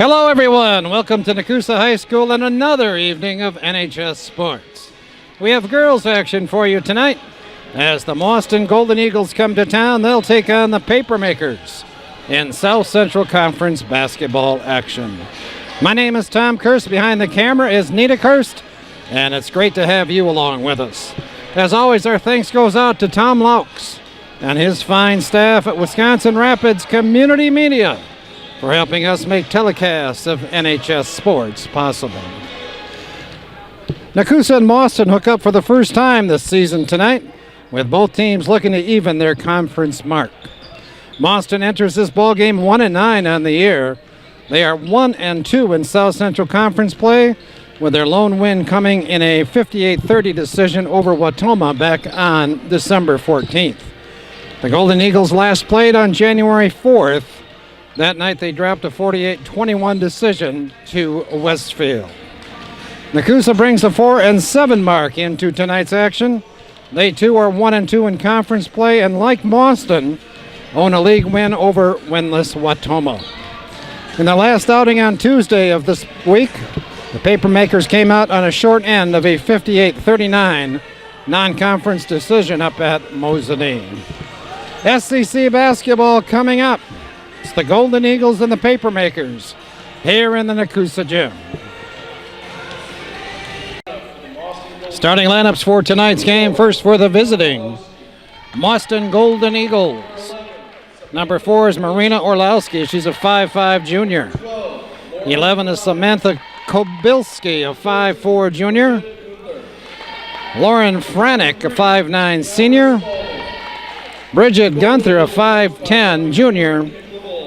Hello, everyone. Welcome to Nekoosa High School and another evening of NHS Sports. We have girls action for you tonight. As the Mauston Golden Eagles come to town, they'll take on the Papermakers in South Central Conference basketball action. My name is Tom Kirst. Behind the camera is Nita Kirst, and it's great to have you along with us. As always, our thanks goes out to Tom Laux and his fine staff at Wisconsin Rapids Community Media for helping us make telecasts of NHS sports possible. Nekoosa and Mauston hook up for the first time this season tonight, with both teams looking to even their conference mark. Mauston enters this ballgame 1-9 on the year. They are 1-2 in South Central Conference play, with their lone win coming in a 58-30 decision over Wautoma back on December 14th. The Golden Eagles last played on January 4th. That night they dropped a 48-21 decision to Westfield. Nekoosa brings the 4-7 mark into tonight's action. They too are 1-2 in conference play, and like Mauston, own a league win over winless Wautoma. In the last outing on Tuesday of this week, the Papermakers came out on a short end of a 58-39 non-conference decision up at Mauston. SEC basketball coming up. It's the Golden Eagles and the Papermakers here in the Nekoosa Gym. Starting lineups for tonight's game. First for the visiting Mauston Golden Eagles. Number 4 is Marina Orlowski. She's a 5'5 junior. 11 is Samantha Kobilski, a 5'4 junior. Lauren Franick, a 5'9 senior. Bridget Gunther, a 5'10 junior.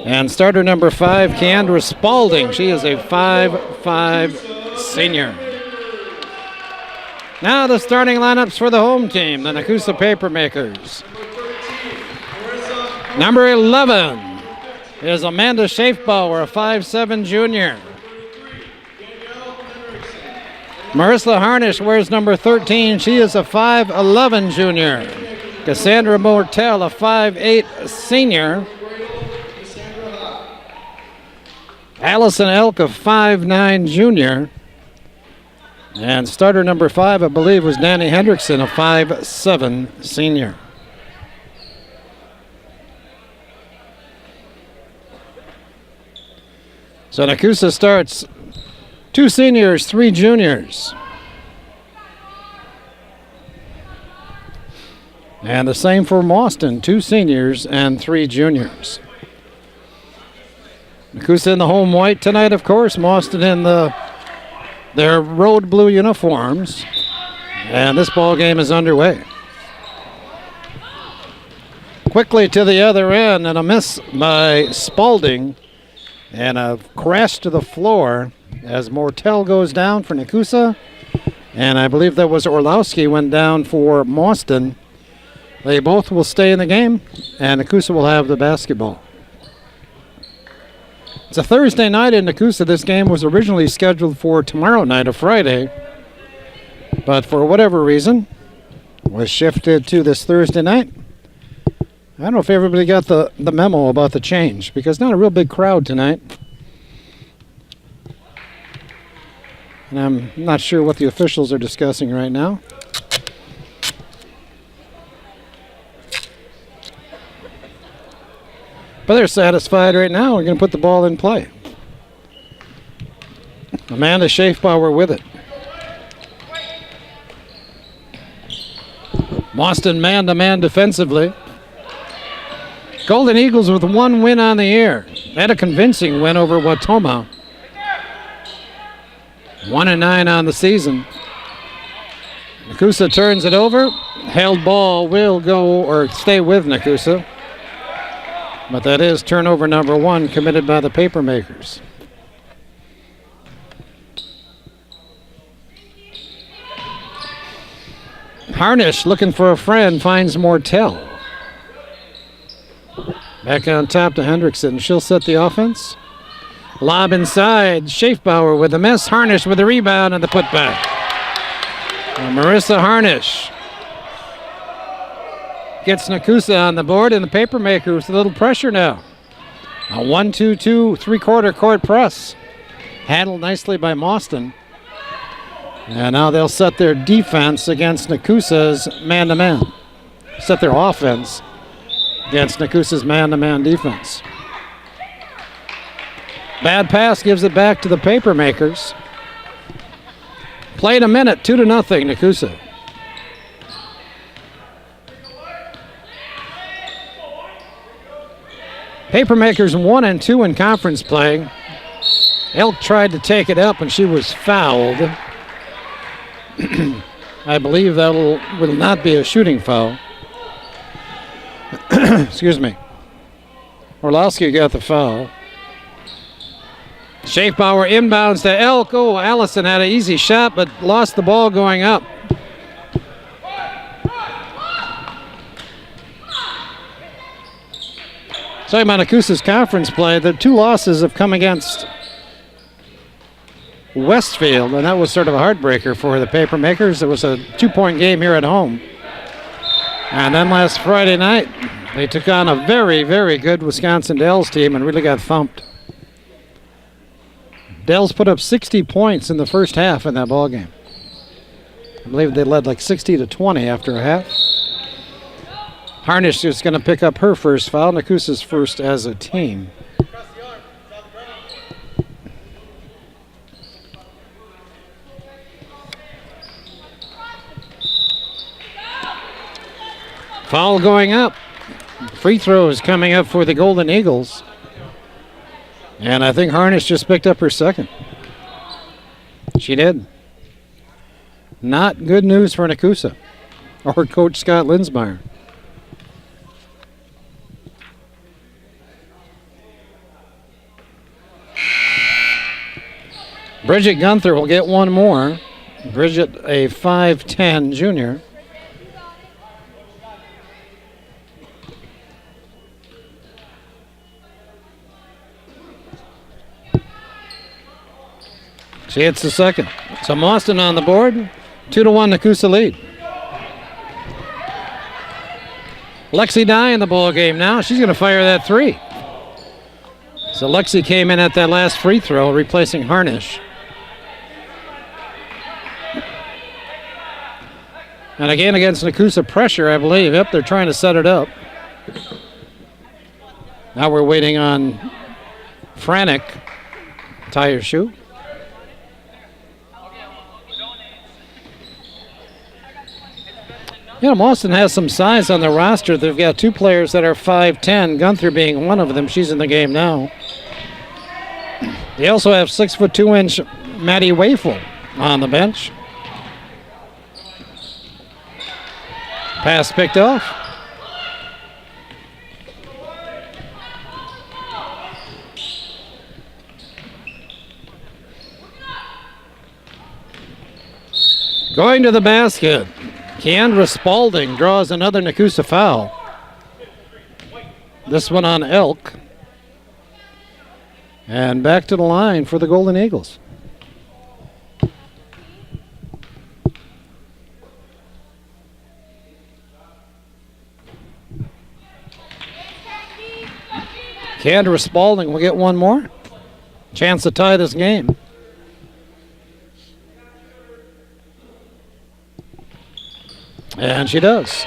And starter number 5, Keandra Spalding. She is a 5'5 senior. Now the starting lineups for the home team, the Nekoosa Papermakers. Number 11 is Amanda Schaefbauer, a 5'7 junior. Marissa Harnish wears number 13. She is a 5'11 junior. Cassandra Mortel, a 5'8 senior. Allison Elk, a 5'9 junior. And starter number 5, I believe, was Danny Hendrickson, a 5'7 senior. So Nekoosa starts 2 seniors, 3 juniors. And the same for Mauston, 2 seniors and 3 juniors. Nekoosa in the home white tonight, of course. Mauston in their road blue uniforms. And this ball game is underway. Quickly to the other end, and a miss by Spalding. And a crash to the floor as Mortel goes down for Nekoosa. And I believe that was Orlowski went down for Mauston. They both will stay in the game, and Nekoosa will have the basketball. It's a Thursday night in Nekoosa. This game was originally scheduled for tomorrow night, a Friday, but for whatever reason was shifted to this Thursday night. I don't know if everybody got the memo about the change, because not a real big crowd tonight. And I'm not sure what the officials are discussing right now. But they're satisfied right now. We're going to put the ball in play. Amanda Schaefbauer with it. Mauston man-to-man defensively. Golden Eagles with 1 win on the year. They had a convincing win over Wautoma. 1-9 on the season. Nekoosa turns it over. Held ball will go or stay with Nekoosa. But that is turnover number 1 committed by the Papermakers. Harnish looking for a friend, finds Mortel. Back on top to Hendrickson. She'll set the offense. Lob inside. Schaefbauer with the miss. Harnish with the rebound and the putback. Marissa Harnish gets Nekoosa on the board, and the Papermakers with a little pressure now. A 1-2-2 three-quarter court press. Handled nicely by Mauston. And now they'll set their defense against Nekoosa's man-to-man. Set their offense against Nekoosa's man-to-man defense. Bad pass gives it back to the Papermakers. Played a minute, 2-0, Nekoosa. Papermakers 1-2 in conference play. Elk tried to take it up and she was fouled. I believe that will not be a shooting foul. Excuse me. Orlowski got the foul. Schaefbauer inbounds to Elk. Oh, Allison had an easy shot but lost the ball going up. Talking about Nekoosa's conference play, the 2 losses have come against Westfield, and that was sort of a heartbreaker for the Papermakers. It was a 2-point game here at home. And then last Friday night, they took on a very, very good Wisconsin Dells team and really got thumped. Dells put up 60 points in the first half in that ball game. I believe they led like 60-20 after a half. Harnish is going to pick up her first foul, Nekoosa's first as a team. Foul going up. Free throw is coming up for the Golden Eagles. And I think Harnish just picked up her second. She did. Not good news for Nekoosa or Coach Scott Linsmeyer. Bridget Gunther will get one more. Bridget, a 5'10 junior. She hits the second. So Mauston on the board. 2-1 Nekoosa lead. Lexi Dye in the ball game now. She's going to fire that 3. So Lexi came in at that last free throw, replacing Harnish. And again against Nekoosa pressure, I believe. Yep, they're trying to set it up. Now we're waiting on Franek. Tie her shoe. You know, Mauston has some size on their roster. They've got 2 players that are 5'10", Gunther being one of them. She's in the game now. They also have 6'2" Maddie Wafel on the bench. Pass picked off. Going to the basket. Keandra Spalding draws another Nekoosa foul. This one on Elk. And back to the line for the Golden Eagles. Keandra Spalding will get one more. Chance to tie this game. And she does.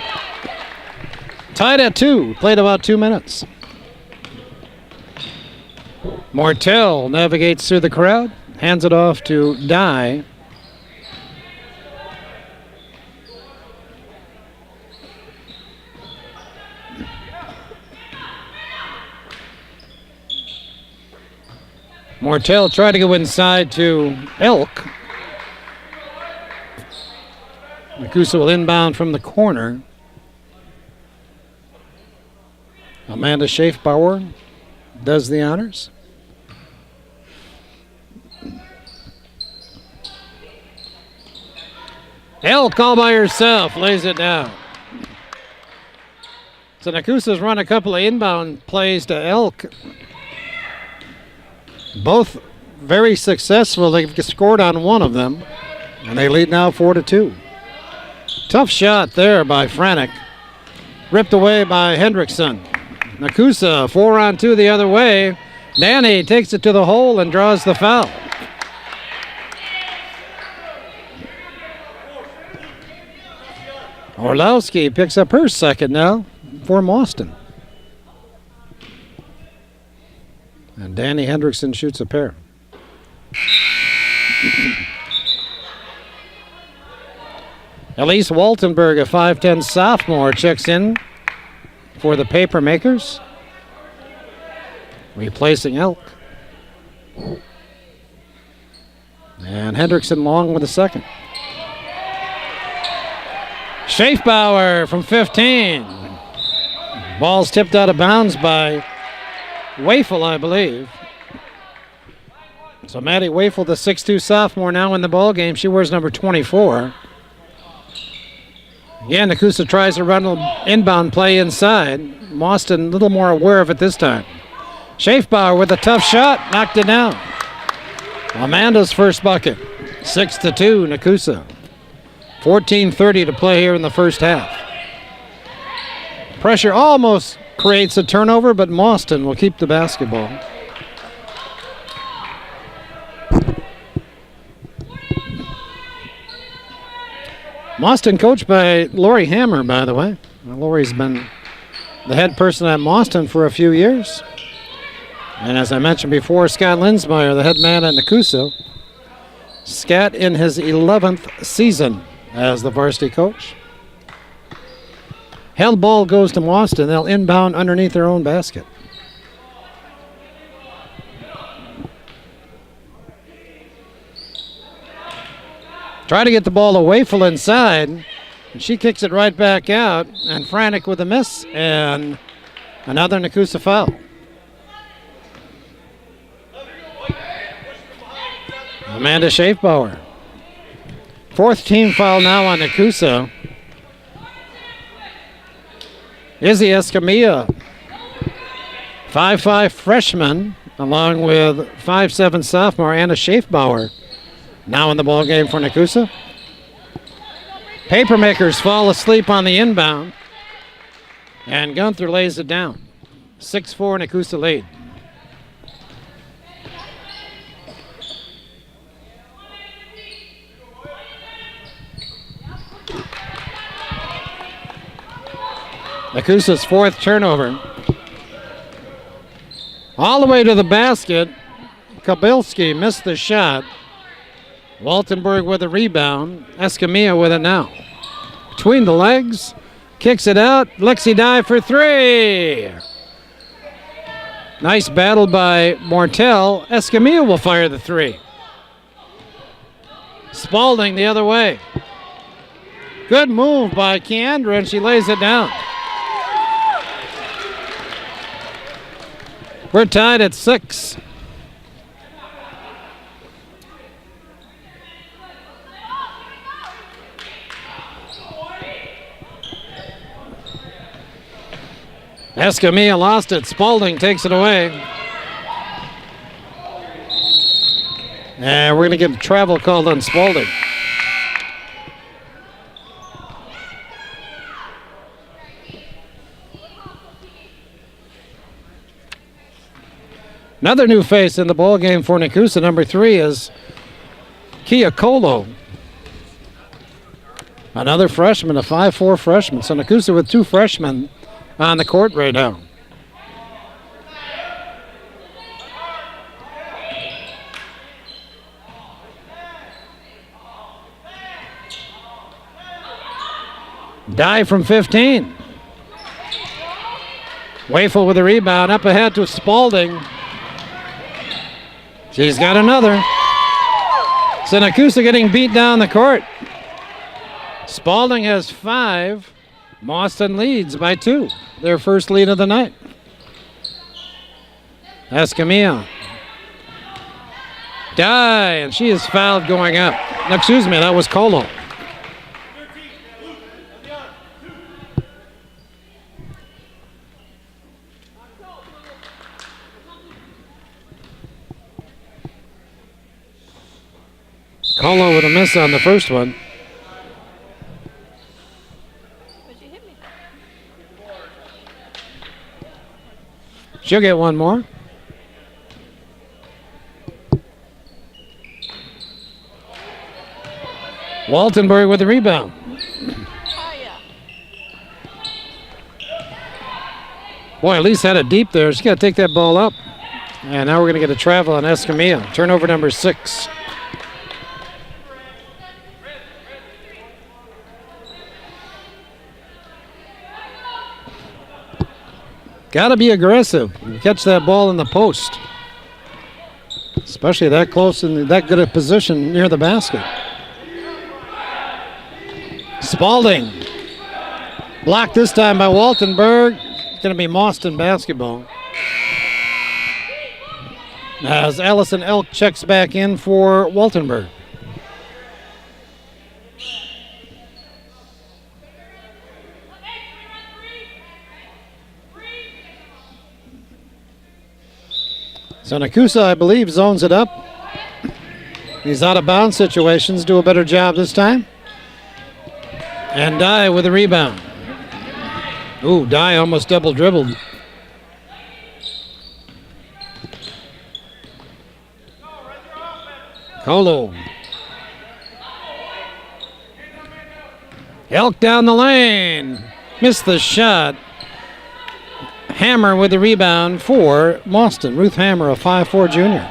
Tied at 2. Played about 2 minutes. Mortel navigates through the crowd. Hands it off to Dye. Mortel tried to go inside to Elk. Nekoosa will inbound from the corner. Amanda Schaefbauer does the honors. Elk all by herself lays it down. So Nekoosa's run a couple of inbound plays to Elk. Both very successful. They've scored on one of them, and they lead now 4-2. Tough shot there by Franek. Ripped away by Hendrickson. Nekoosa 4-on-2 the other way. Danny takes it to the hole and draws the foul. Orlowski picks up her second now for Mauston. And Danny Hendrickson shoots a pair. Elise Waltenberg, a 5'10 sophomore, checks in for the Papermakers, replacing Elk. And Hendrickson long with the second. Schaefbauer from 15. Ball's tipped out of bounds by Wafel, I believe. So Maddie Wafel, the 6'2 sophomore, now in the ball game. She wears number 24. Again, Nekoosa tries to run an inbound play inside. Mauston a little more aware of it this time. Schaefbauer with a tough shot, knocked it down. Amanda's first bucket, 6-2 Nekoosa. 14:30 to play here in the first half. Pressure almost creates a turnover, but Mauston will keep the basketball. Mauston coached by Lori Hammer, by the way. Lori's been the head person at Mauston for a few years. And as I mentioned before, Scott Linsmeyer, the head man at Nekoosa. Scott in his 11th season as the varsity coach. Held ball goes to Mauston. They'll inbound underneath their own basket. Try to get the ball away from inside. And she kicks it right back out. And Frantic with a miss. And another Nekoosa foul. Amanda Schaefbauer. Fourth team foul now on Nekoosa. Izzy Escamilla, 5'5 freshman, along with 5'7 sophomore Anna Schaefbauer, now in the ball game for Nekoosa. Papermakers fall asleep on the inbound, and Gunther lays it down. 6-4 Nekoosa lead. Nekoosa's fourth turnover. All the way to the basket. Kabilski missed the shot. Waltenberg with a rebound. Escamilla with it now. Between the legs. Kicks it out. Lexi dive for three. Nice battle by Mortel. Escamilla will fire the three. Spalding the other way. Good move by Keandra, and she lays it down. We're tied at 6. Escamilla lost it. Spalding takes it away. And we're going to get travel called on Spalding. Another new face in the ball game for Nekoosa, number 3, is Kia Colo. Another freshman, a 5'4 freshman. So Nekoosa with 2 freshmen on the court right now. Dive from 15. Wafel with a rebound, up ahead to Spalding. She's got another. So Nekoosa getting beat down the court. Spalding has 5. Mauston leads by 2. Their first lead of the night. Escamilla. Die, and she is fouled going up. No, excuse me, that was Colo. Colo with a miss on the first one. She'll get one more. Waltenberg with the rebound. Boy, Elise had it deep there. She's got to take that ball up. And now we're going to get a travel on Escamilla. Turnover number 6. Got to be aggressive. Catch that ball in the post. Especially that close and that good a position near the basket. Spalding. Blocked this time by Waltenberg. It's going to be Mauston basketball. As Allison Elk checks back in for Waltenberg. So Nekoosa, I believe, zones it up. These out-of-bounds situations do a better job this time. And Dye with a rebound. Ooh, Dye almost double-dribbled. Colo. Elk down the lane. Missed the shot. Hammer with the rebound for Mauston. Ruth Hammer, a 5'4" junior.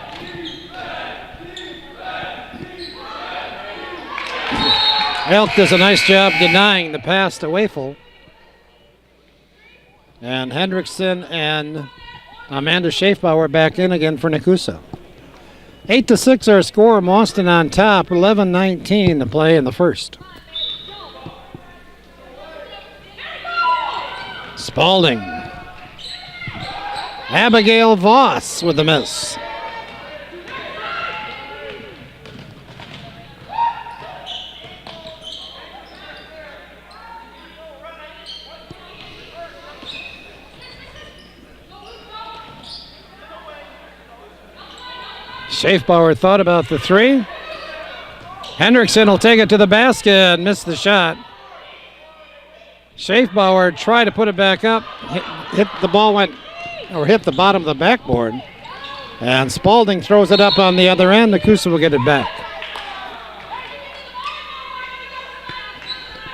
Elk does a nice job denying the pass to Wafel. And Hendrickson and Amanda Schaefbauer back in again for Nekoosa. 8-6 our score. Mauston on top. 11-19 to play in the first. Spalding. Abigail Voss with the miss. Schaefbauer thought about the three. Hendrickson will take it to the basket and miss the shot. Schaefbauer tried to put it back up. Hit the ball hit the bottom of the backboard. And Spalding throws it up on the other end. Nekoosa will get it back.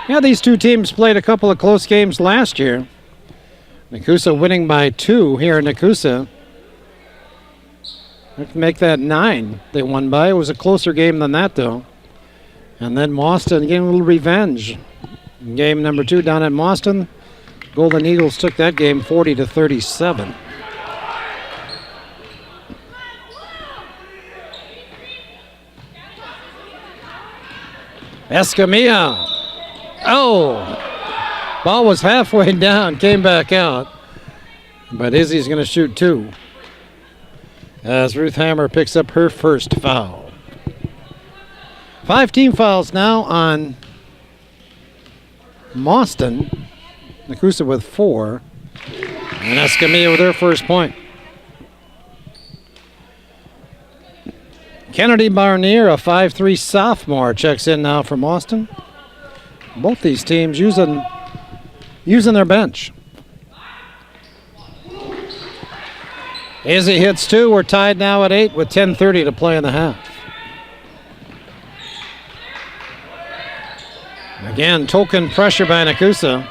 Yeah, these two teams played a couple of close games last year. Nekoosa winning by 2 here in Nekoosa. Let's make that 9 they won by. It was a closer game than that, though. And then Mauston getting a little revenge. In game number 2 down at Mauston, Golden Eagles took that game 40-37. Escamilla. Oh! Ball was halfway down, came back out. But Izzy's going to shoot 2. As Ruth Hammer picks up her first foul. 5 team fouls now on Mauston. Nekoosa with 4. And Escamilla with her first point. Kennedy Barnier, a 5'3" sophomore, checks in now for Mauston. Both these teams using their bench. Izzy hits 2. We're tied now at 8 with 10:30 to play in the half. Again, token pressure by Nekoosa.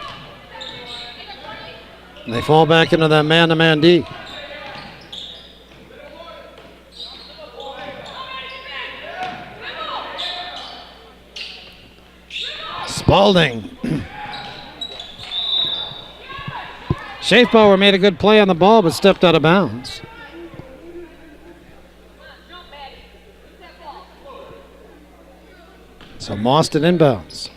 They fall back into that man-to-man D. Spalding. Schaefbauer made a good play on the ball but stepped out of bounds. So Mauston inbounds.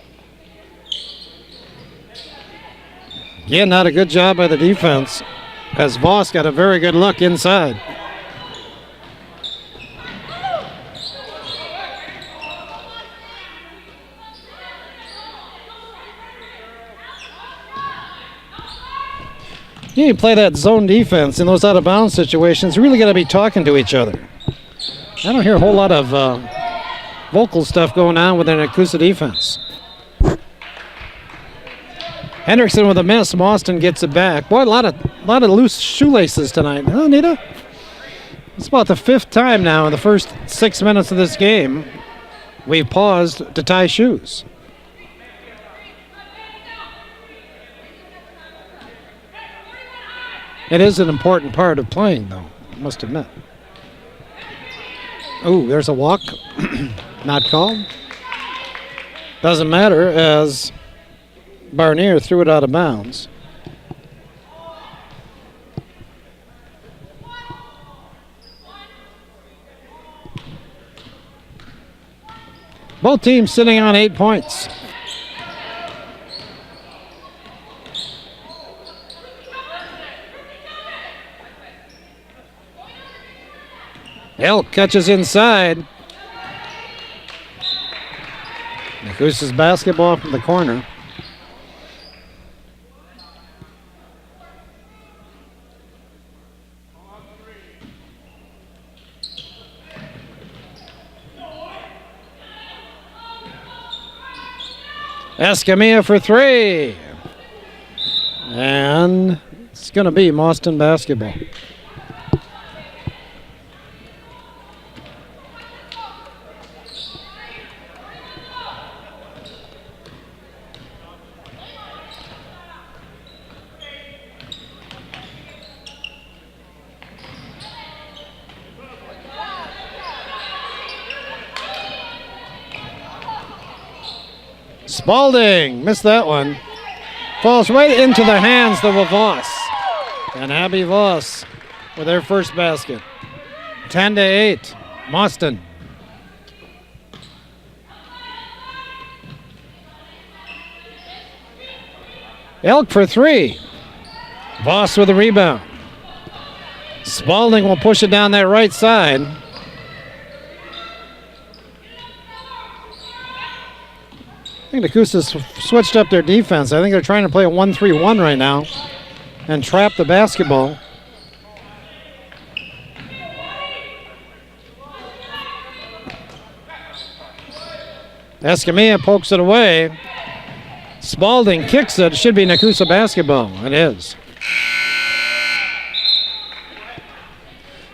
Again, not a good job by the defense as Voss got a very good look inside. You play that zone defense in those out-of-bounds situations. You really got to be talking to each other. I don't hear a whole lot of vocal stuff going on with the Nekoosa defense. Hendrickson with a miss. Mauston gets it back. Boy, a lot of loose shoelaces tonight, huh, Nita? It's about the 5th time now in the first 6 minutes of this game we've paused to tie shoes. It is an important part of playing, though, I must admit. Ooh, there's a walk. Not called. Doesn't matter, as Barnier threw it out of bounds. Both teams sitting on 8 points. Elk catches inside. Nekoosa's basketball from the corner. Escamilla for three. And it's going to be Mauston basketball. Spalding missed that one. Falls right into the hands of Voss. And Abby Voss with their first basket. 10-8, Mauston. Elk for three. Voss with a rebound. Spalding will push it down that right side. I think Nekoosa's switched up their defense. I think they're trying to play a 1-3-1 right now and trap the basketball. Escamilla pokes it away. Spalding kicks it. It should be Nekoosa basketball. It is.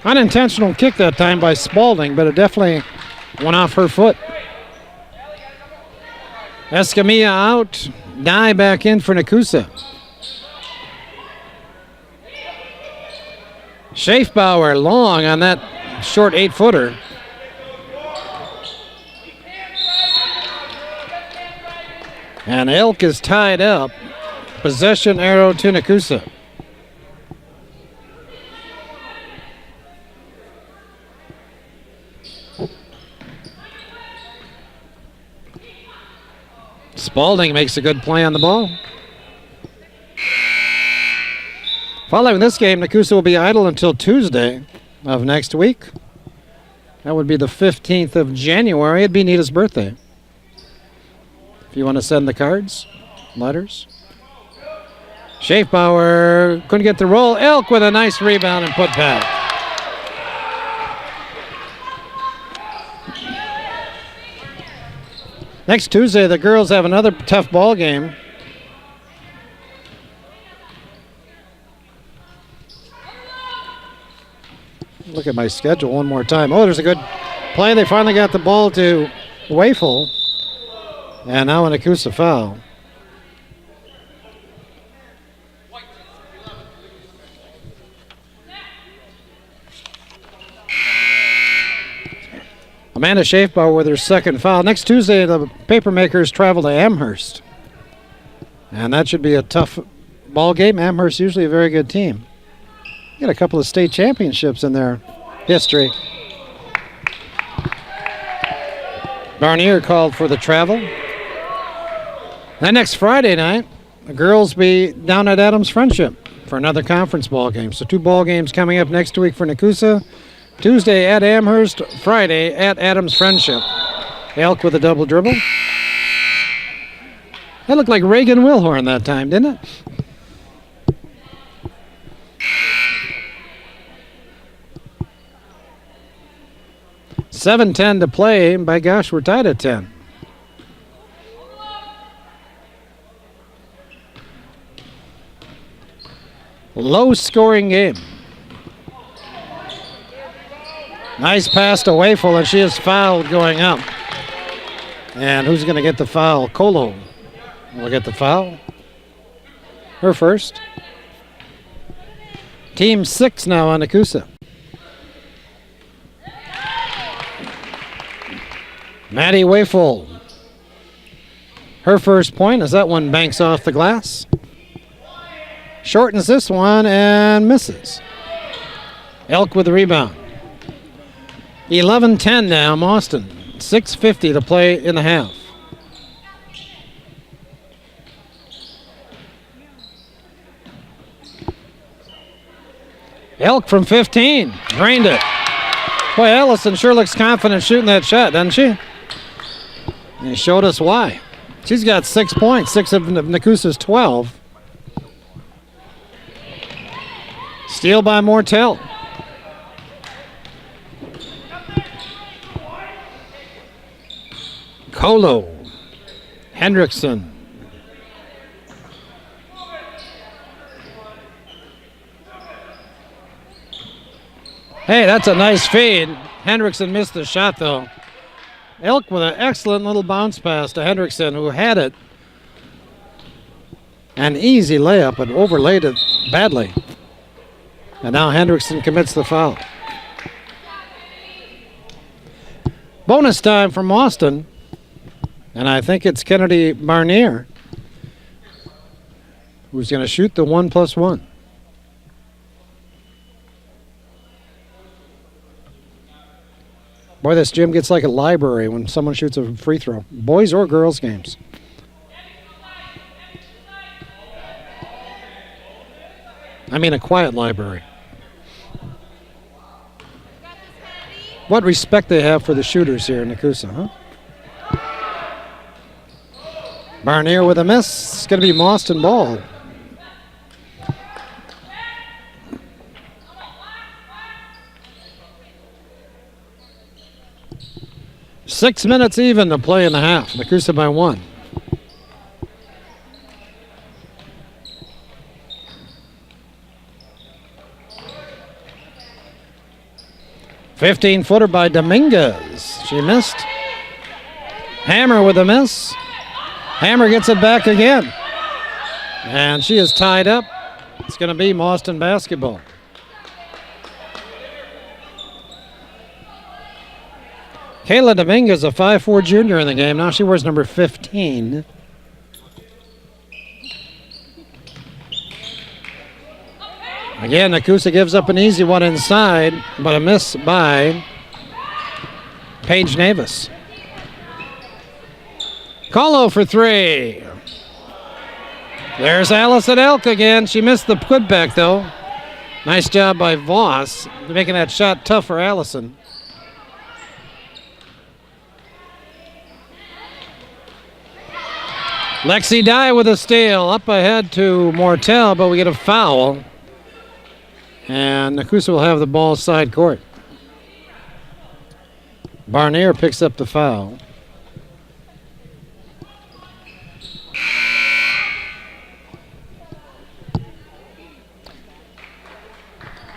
Unintentional kick that time by Spalding, but it definitely went off her foot. Escamilla out. Nye back in for Nekoosa. Schaefbauer long on that short 8-footer. And Elk is tied up. Possession arrow to Nekoosa. Spalding makes a good play on the ball. Following this game, Nekoosa will be idle until Tuesday of next week. That would be the 15th of January. It'd be Nita's birthday. If you want to send the cards, letters. Schaefbauer couldn't get the roll. Elk with a nice rebound and put back. Next Tuesday, the girls have another tough ball game. Look at my schedule one more time. Oh, there's a good play. They finally got the ball to Wafel. And now an Nekoosa foul. Amanda Schaefbauer with her second foul. Next Tuesday, the Papermakers travel to Amherst. And that should be a tough ball game. Amherst usually a very good team. Got a couple of state championships in their history. Barnier called for the travel. Then next Friday night, the girls be down at Adams Friendship for another conference ball game. So 2 ball games coming up next week for Nekoosa. Tuesday at Amherst, Friday at Adams Friendship. Elk with a double dribble. That looked like Reagan Wilhorn that time, didn't it? $7:10 to play. By gosh, we're tied at 10. Low-scoring game. Nice pass to Wafel, and she is fouled going up. And who's going to get the foul? Colo will get the foul. Her first. Team 6 now on Nekoosa. Maddie Wayful. Her first point as that one banks off the glass. Shortens this one and misses. Elk with the rebound. 11-10 now, Mauston. 6:50 to play in the half. Elk from 15. Drained it. Boy, Allison sure looks confident shooting that shot, doesn't she? And he showed us why. She's got 6 points, 6 of Nekoosa's 12. Steal by Mortel. Colo. Hendrickson. Hey, that's a nice fade. Hendrickson missed the shot, though. Elk with an excellent little bounce pass to Hendrickson, who had it. An easy layup, but overlaid it badly. And now Hendrickson commits the foul. Bonus time for Mauston. And I think it's Kennedy Barnier who's going to shoot the 1+1. Boy, this gym gets like a library when someone shoots a free throw. Boys or girls games. I mean a quiet library. What respect they have for the shooters here in Nekoosa, huh? Barnier with a miss. It's going to be Mauston ball. Six minutes even to play in the half. Nekoosa by 1. "15-footer by Dominguez. She missed. Hammer with a miss. Hammer gets it back again. And she is tied up. It's going to be Mauston basketball. Kayla Dominguez, a 5'4" junior in the game. Now she wears number 15. Again, Nekoosa gives up an easy one inside, but a miss by Paige Navis. Colo for 3. There's Allison Elk again. She missed the putback, though. Nice job by Voss, making that shot tough for Allison. Lexi Dye with a steal. Up ahead to Mortel, but we get a foul. And Nekoosa will have the ball side court. Barnier picks up the foul.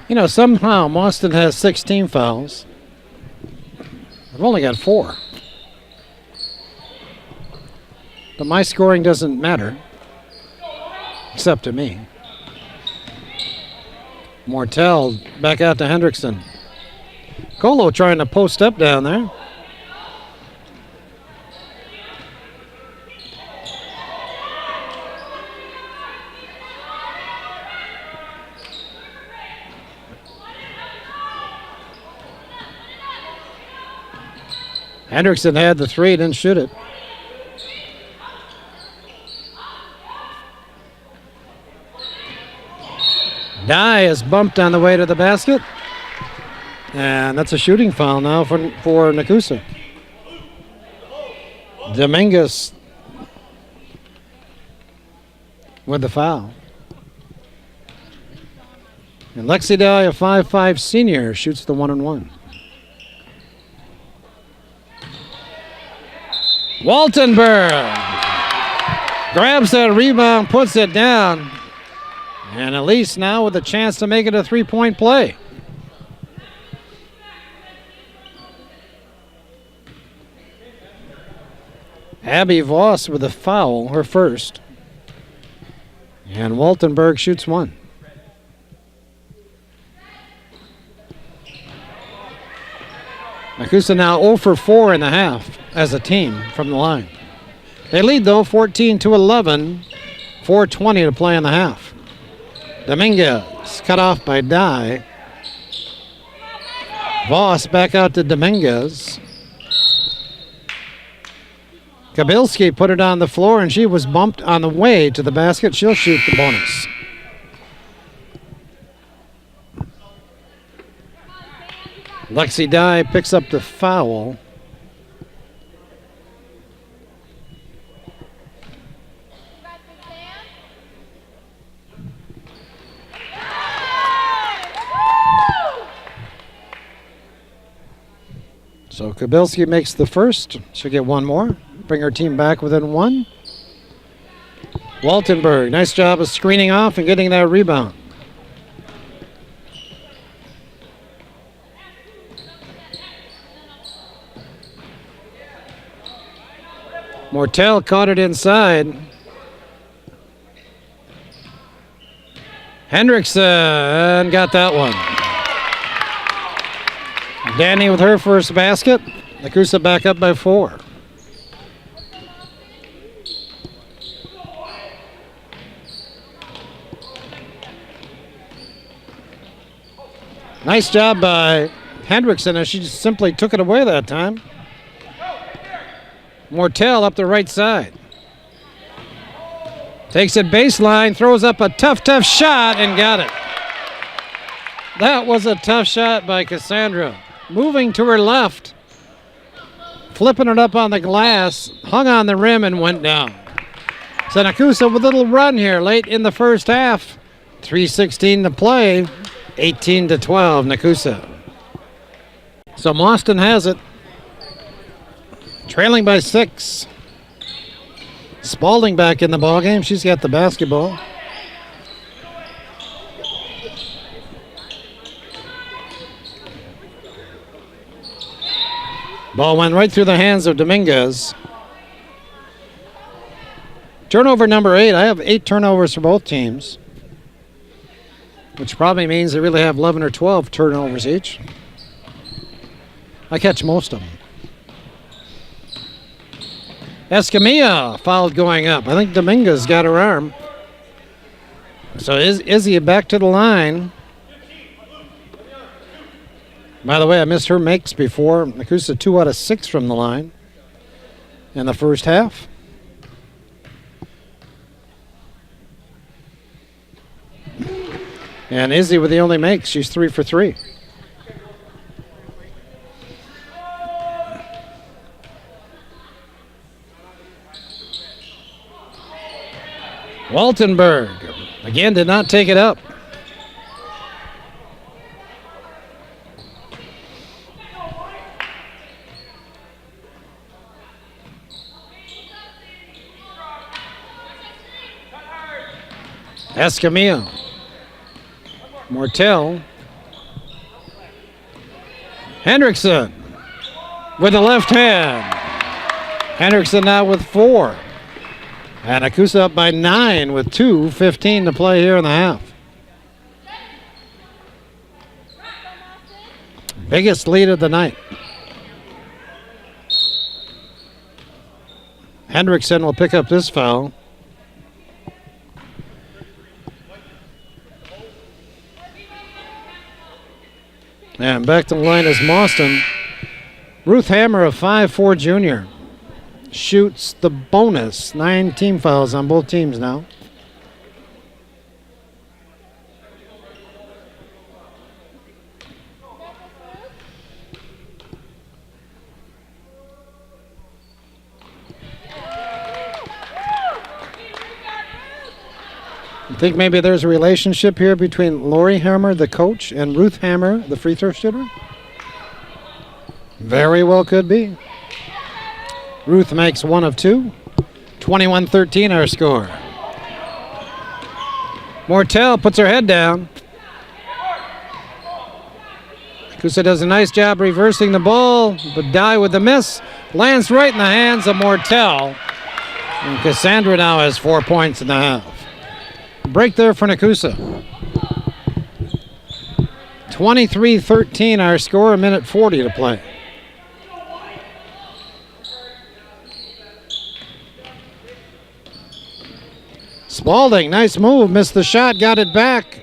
You know, somehow Mauston has 16 fouls. I've only got 4. But my scoring doesn't matter, except to me. Mortel back out to Hendrickson. Colo trying to post up down there. Hendrickson had the 3, didn't shoot it. Dye is bumped on the way to the basket. And that's a shooting foul now for Nekoosa. Dominguez with the foul. And Lexi Dye, a 5'5" senior, shoots the 1-and-1. Waltenberg grabs that rebound, puts it down. And Elise now with a chance to make it a 3-point play. Abby Voss with a foul, her first. And Waltenberg shoots 1. Nekoosa now 0 for 4 in the half as a team from the line. They lead though 14-11, 4:20 to play in the half. Dominguez cut off by Dye. Voss back out to Dominguez. Kabilski put it on the floor and she was bumped on the way to the basket. She'll shoot the bonus. Lexi Dye picks up the foul. So Kabilski makes the first. She'll get one more. Bring her team back within one. Waltenberg, nice job of screening off and getting that rebound. Mortel caught it inside. Hendrickson got that one. Danny with her first basket. Nekoosa back up by 4. Nice job by Hendrickson as she just simply took it away that time. Mortel up the right side. Takes it baseline, throws up a tough shot and got it. That was a tough shot by Cassandra. Moving to her left, flipping it up on the glass, hung on the rim and went down. So Nekoosa with a little run here late in the first half. 3:16 to play, 18-12 Nekoosa. So Mauston has it, trailing by 6. Spalding back in the ballgame. She's got the basketball. Ball went right through the hands of Dominguez. Turnover number 8. I have 8 turnovers for both teams, which probably means they really have 11 or 12 turnovers each. I catch most of them. Escamilla fouled going up. I think Dominguez got her arm. So Izzy back to the line. By the way, I missed her makes before. Nekoosa 2 out of 6 from the line in the first half. And Izzy with the only makes. She's 3 for 3. Waltenberg again did not take it up. Escamilla. Mortel. Hendrickson with the left hand. Hendrickson now with 4. And Nekoosa up by 9 with 2:15 to play here in the half. Biggest lead of the night. Hendrickson will pick up this foul. And back to the line is Mauston. Ruth Hammer, a 5'4" junior, shoots the bonus. 9 team fouls on both teams now. I think maybe there's a relationship here between Lori Hammer, the coach, and Ruth Hammer, the free throw shooter. Very well could be. Ruth makes 1 of 2. 21-13 our score. Mortel puts her head down. Nekoosa does a nice job reversing the ball, but Dye with the miss. Lands right in the hands of Mortel. And Cassandra now has 4 points in the half. Break there for Nekoosa. 23-13 our score, a minute 40 to play. Spalding, nice move, missed the shot, got it back,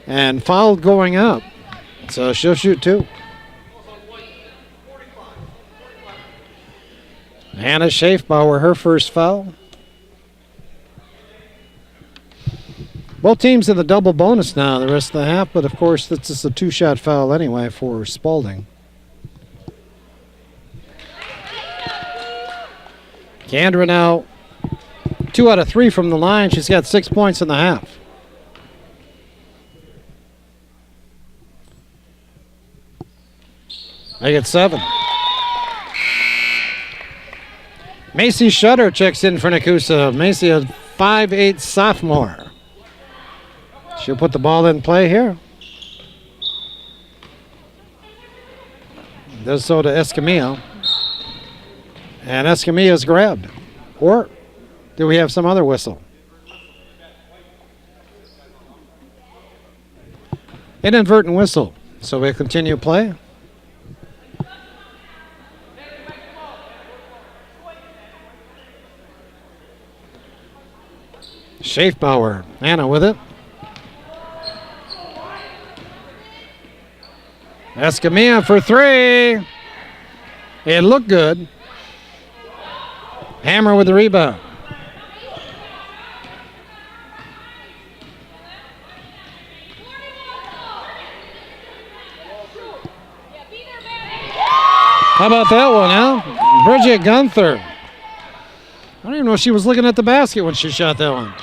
and fouled going up. So she'll shoot 2. Hannah Schaefbauer, her first foul. Both teams in the double bonus now the rest of the half, but of course this is a 2-shot foul anyway for Spalding. Kendra now 2 out of 3 from the line. She's got 6 points in the half. I get 7. Macy Shutter checks in for Nekoosa. Macy, a 5'8" sophomore. She'll put the ball in play here. Does so to Escamilla. And Escamilla's grabbed. Or do we have some other whistle? Inadvertent whistle. So we continue play. Schaefbauer, Anna with it. Escamilla for 3. It looked good. Hammer with the rebound. How about that one, huh? Bridget Gunther. I don't even know if she was looking at the basket when she shot that one.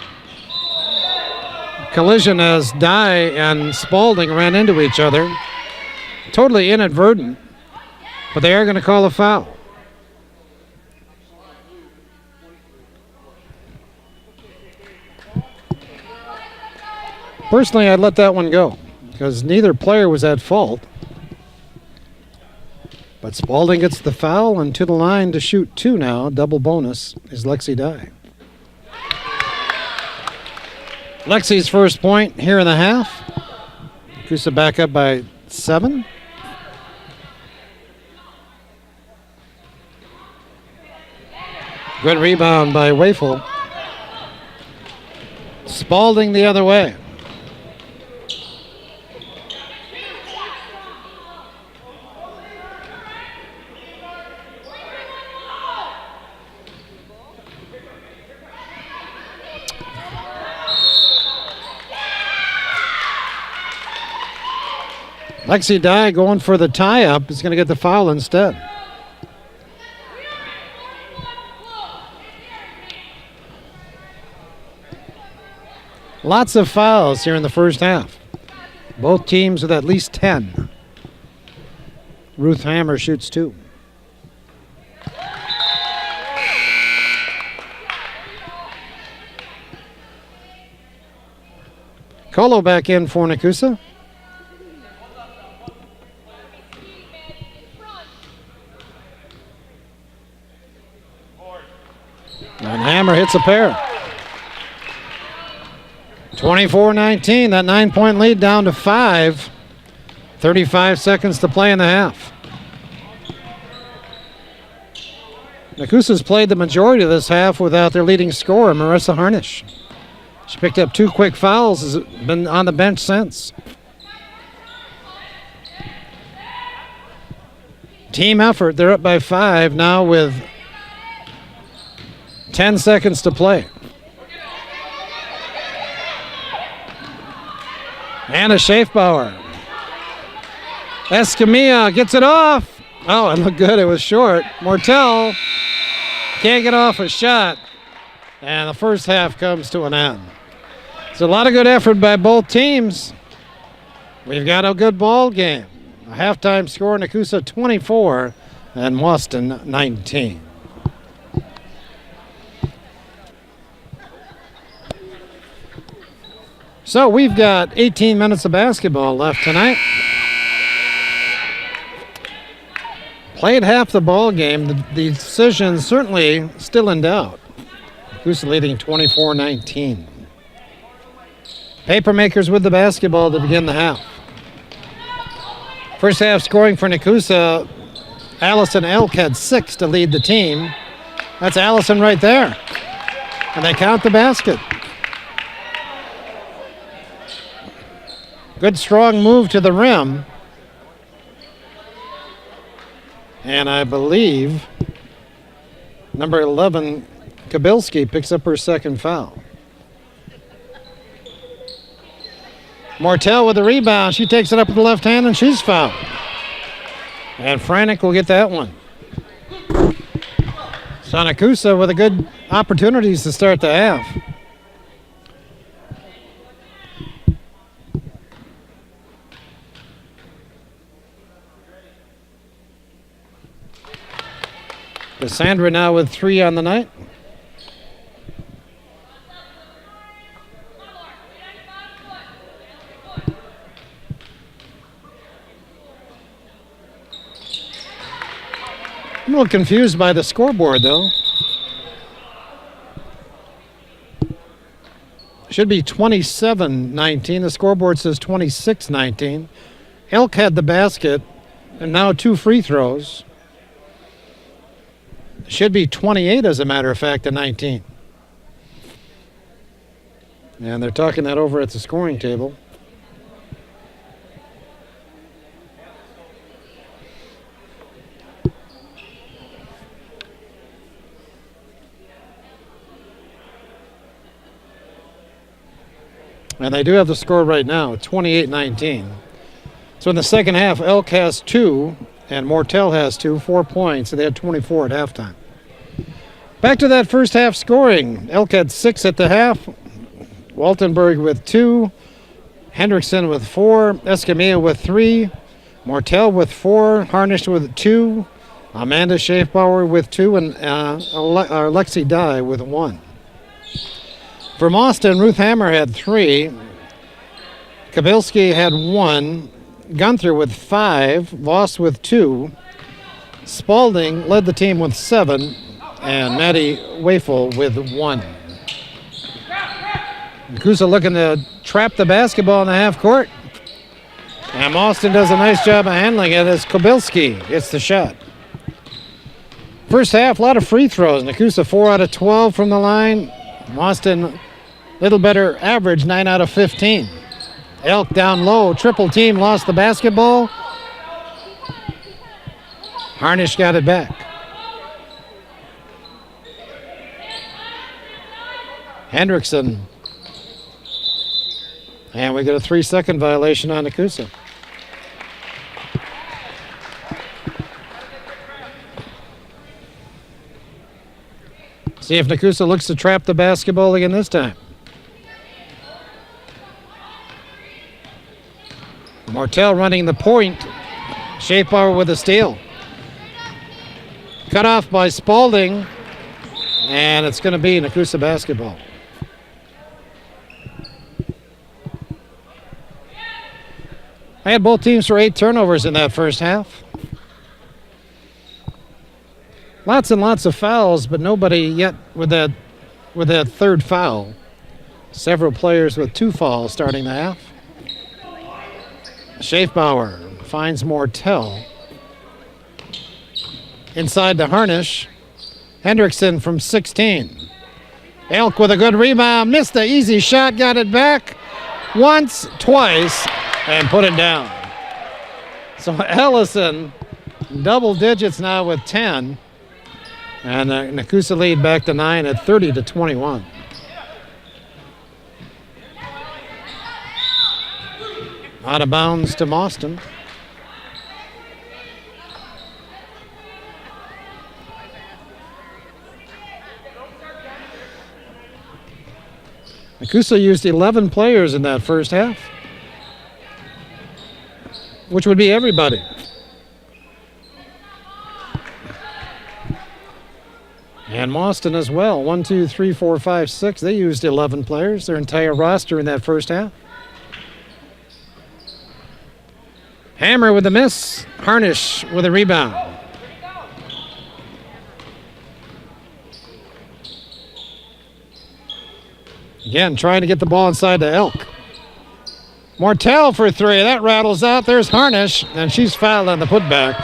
Collision as Dye and Spalding ran into each other. Totally inadvertent, but they are going to call a foul. Personally, I'd let that one go because neither player was at fault. But Spalding gets the foul and to the line to shoot 2 now. Double bonus is Lexi Dye. Lexi's first point here in the half. Nekoosa back up by 7. Good rebound by Wafel. Spalding the other way. Lexi Dye going for the tie-up is going to get the foul instead. Lots of fouls here in the first half. Both teams with at least 10. Ruth Hammer shoots 2. Colo back in for Nekoosa. And Hammer hits a pair. 24-19, that 9-point lead down to 5. 35 seconds to play in the half. Nekoosa's played the majority of this half without their leading scorer, Marissa Harnish. She picked up 2 quick fouls, has been on the bench since. Team effort, they're up by 5 now with 10 seconds to play. Anna Schaefbauer. Escamilla gets it off. Oh, it looked good. It was short. Mortel can't get off a shot. And the first half comes to an end. It's a lot of good effort by both teams. We've got a good ball game. A halftime score, Nekoosa 24 and Mauston 19. So we've got 18 minutes of basketball left tonight. Played half the ball game. The decision certainly still in doubt. Nekoosa leading 24-19. Papermakers with the basketball to begin the half. First half scoring for Nekoosa. Allison Elk had 6 to lead the team. That's Allison right there. And they count the basket. Good strong move to the rim. And I believe number 11, Kabilski, picks up her second foul. Mortel with the rebound. She takes it up with the left hand and she's fouled. And Franek will get that one. So Nekoosa with a good opportunities to start the half. Cassandra now with 3 on the night. I'm a little confused by the scoreboard, though. Should be 27-19. The scoreboard says 26-19. Elk had the basket, and now 2 free throws. Should be 28, as a matter of fact, to 19. And they're talking that over at the scoring table. And they do have the score right now, 28-19. So in the second half, Elk has 2, and Mortel has 2, 4 points, and they had 24 at halftime. Back to that first half scoring. Elk had 6 at the half. Waltenberg with 2. Hendrickson with 4. Escamilla with 3. Mortel with 4. Harnish with 2. Amanda Schaefbauer with 2. And Alexi Dye with 1. For Mauston, Ruth Hammer had 3. Kabilski had 1. Gunther with 5. Voss with 2. Spalding led the team with 7. And Maddie Wafel with 1. Nekoosa looking to trap the basketball in the half court. And Mauston does a nice job of handling it as Kabilski gets the shot. First half, a lot of free throws. Nekoosa 4 out of 12 from the line. Mauston, little better average, 9 out of 15. Elk down low, triple team, lost the basketball. Harnish got it back. Hendrickson. And we get a 3-second violation on Nekoosa. See if Nekoosa looks to trap the basketball again this time. Mortel running the point. Schaefbauer with a steal. Cut off by Spalding. And it's going to be Nekoosa basketball. I had both teams for 8 turnovers in that first half. Lots and lots of fouls, but nobody yet with that third foul. Several players with 2 fouls starting the half. Schaefbauer finds Mortel. Inside to Harnish. Hendrickson from 16. Elk with a good rebound. Missed the easy shot. Got it back once, twice, and put it down. So Ellison, double digits now with 10. And Nekoosa lead back to 9 at 30-21. Out of bounds to Mauston. Nekoosa used 11 players in that first half, which would be everybody. And Mauston as well. 1, 2, 3, 4, 5, 6. They used 11 players, their entire roster in that first half. Hammer with the miss. Harnish with a rebound. Again, trying to get the ball inside the Elk. Mortel for 3. That rattles out. There's Harnish, and she's fouled on the putback.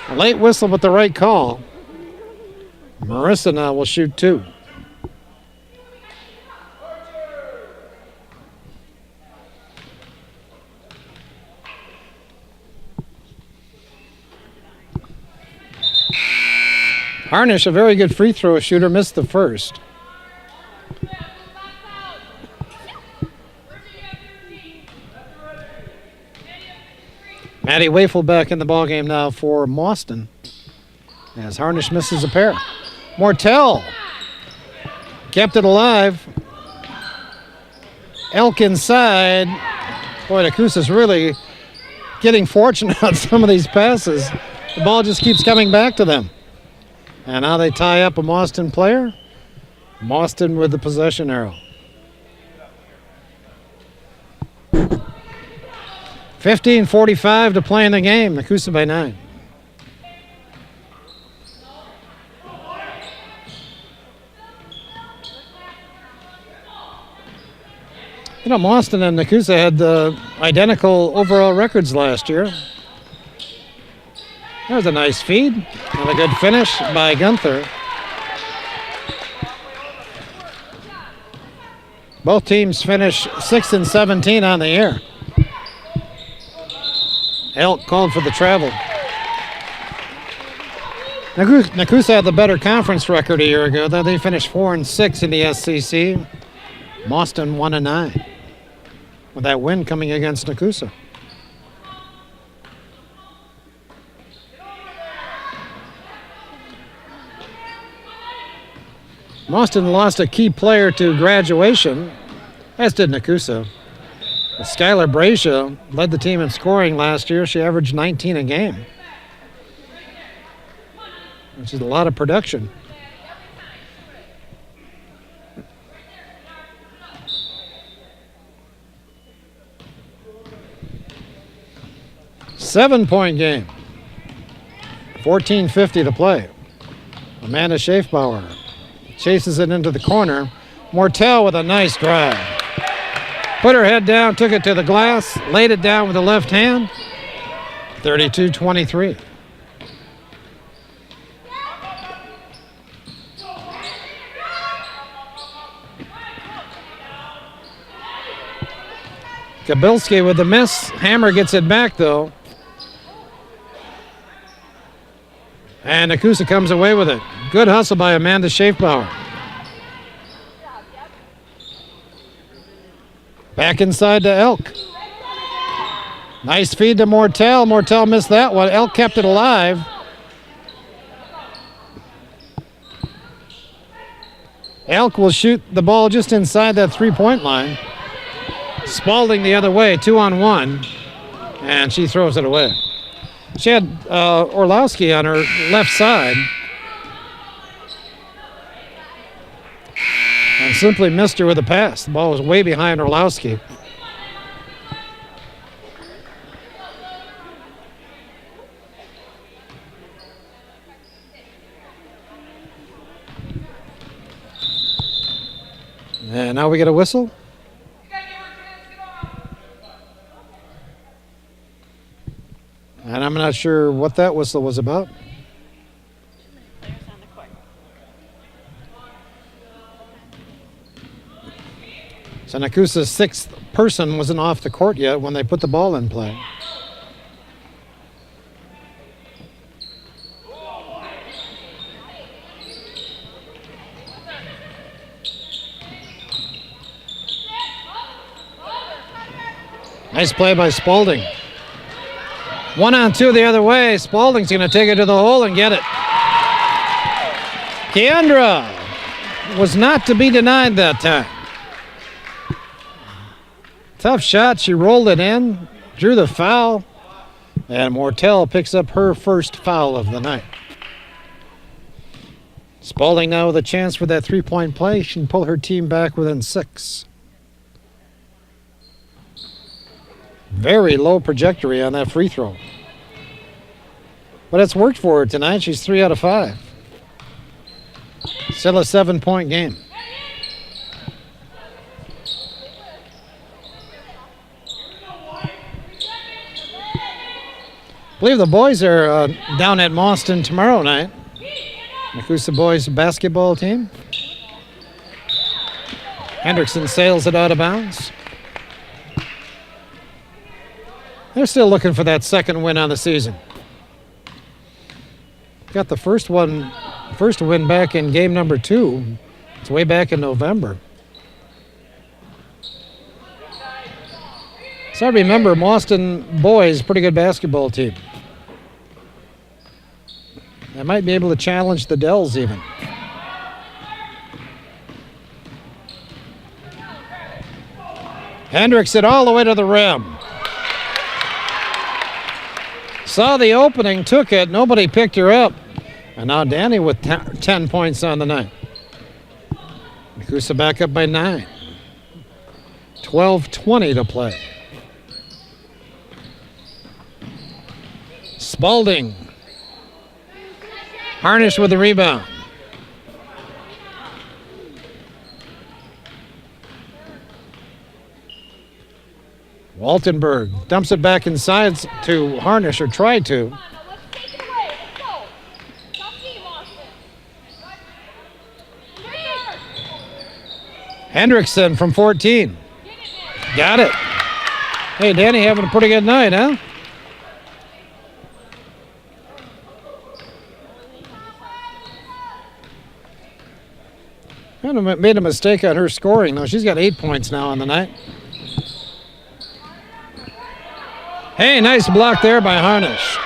A late whistle, but the right call. Marissa now will shoot 2. Harnish, a very good free throw shooter, missed the first. Maddie Wafel back in the ballgame now for Mauston, as Harnish misses a pair. Mortel kept it alive. Elk inside. Boy, Nekoosa's really getting fortunate on some of these passes. The ball just keeps coming back to them. And now they tie up a Mauston player. Mauston with the possession arrow. 15:45 to play in the game. Nekoosa by 9. You know, Mauston and Nekoosa had identical overall records last year. There's a nice feed and a good finish by Gunther. Both teams finish 6 and 17 on the year. Elk called for the travel. Nekoosa had the better conference record a year ago, though they finished 4 and 6 in the SCC. Mauston 1 and 9, with that win coming against Nekoosa. Mauston lost a key player to graduation, as did Nekoosa. Skylar Bracia led the team in scoring last year. She averaged 19 a game, which is a lot of production. Seven-point game. 14:50 to play. Amanda Schaefbauer chases it into the corner. Mortel with a nice drive. Put her head down, took it to the glass, laid it down with the left hand. 32-23. Kabilski with the miss. Hammer gets it back, though. And Nekoosa comes away with it. Good hustle by Amanda Schaefbauer. Back inside to Elk. Nice feed to Mortel. Mortel missed that one. Elk kept it alive. Elk will shoot the ball just inside that three-point line. Spalding the other way, 2-on-1, and she throws it away. She had Orlowski on her left side and simply missed her with a pass. The ball was way behind Orlowski. And now we get a whistle. And I'm not sure what that whistle was about. So Nekoosa's sixth person wasn't off the court yet when they put the ball in play. Nice play by Spalding. 1-on-2 the other way. Spalding's going to take it to the hole and get it. Keandra was not to be denied that time. Tough shot. She rolled it in, drew the foul, and Mortel picks up her first foul of the night. Spalding now with a chance for that three-point play. She can pull her team back within 6. Very low trajectory on that free throw. But it's worked for her tonight. She's 3 out of 5. Still a 7-point game. I believe the boys are down at Mauston tomorrow night. Nekoosa boys basketball team. Hendrickson sails it out of bounds. They're still looking for that second win on the season. Got the first one First win back in game number 2. It's way back in November. So I remember Mauston boys, pretty good basketball team. They might be able to challenge the Dells even. Hendrickson all the way to the rim. Saw the opening, took it, nobody picked her up. And now Danny with 10 points on the night. Nekoosa back up by 9. 12:20 to play. Spalding. Harnish with the rebound. Waltenberg dumps it back inside to Harnish, or tried to. Hendrickson from 14. Got it. Hey, Danny having a pretty good night, huh? Kind of made a mistake on her scoring, though. She's got 8 points now on the night. Hey, nice block there by Harnish.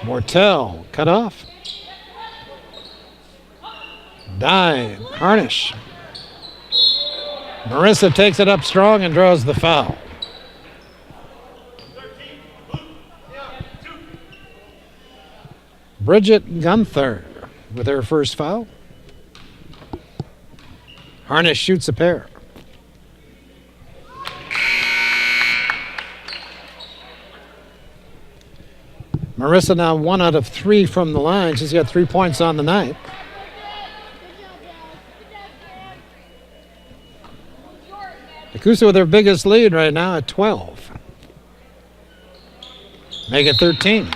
Mortel cut off. Dive, Harnish. Marissa takes it up strong and draws the foul. Bridget Gunther with her first foul. Harnish shoots a pair. Marissa now 1 out of 3 from the line. She's got 3 points on the night. Nekoosa with their biggest lead right now at 12. Make it 13.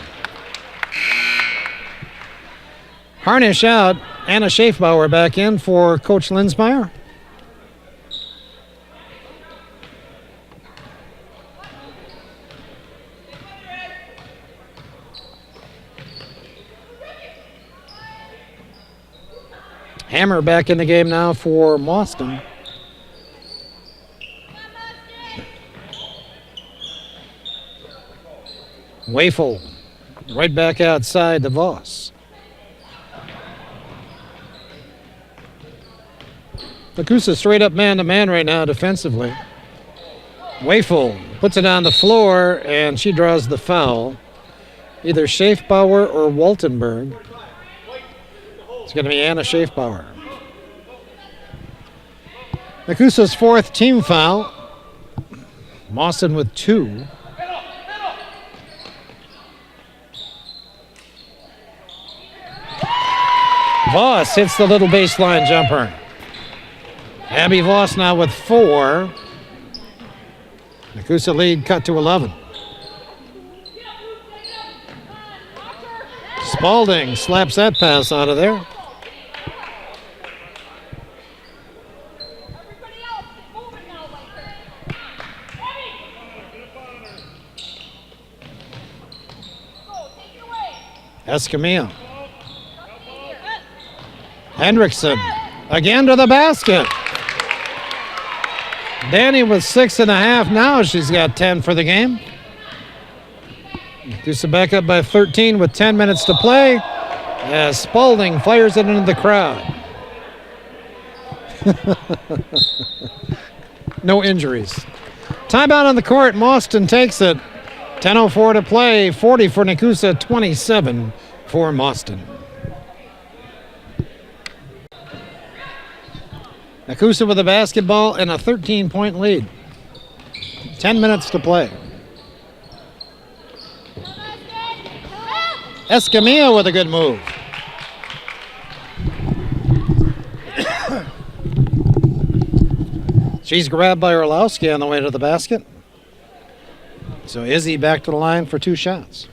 Harnish out. Anna Schaefbauer back in for Coach Linsmeyer. Hammer back in the game now for Mauston. Wafel right back outside to Voss. Nekoosa straight up man-to-man right now defensively. Wafel puts it on the floor, and she draws the foul. Either Schaefbauer or Waltenberg. It's going to be Anna Schaefbauer. Nekoosa's 4th team foul. Mauston with 2. Voss hits the little baseline jumper. Abby Voss now with 4. Nekoosa lead cut to 11. Spalding slaps that pass out of there. Escamilla. Hendrickson again to the basket. Danny with 6.5. Now she's got 10 for the game. Nekoosa back up by 13 with 10 minutes to play as Spalding fires it into the crowd. No injuries. Timeout on the court. Mauston takes it. 10:04 to play. 40 for Nekoosa, 27 for Mauston. Nekoosa with the basketball and a 13-point lead. 10 minutes to play. Escamilla with a good move. She's grabbed by Orlowski on the way to the basket. So Izzy back to the line for 2 shots.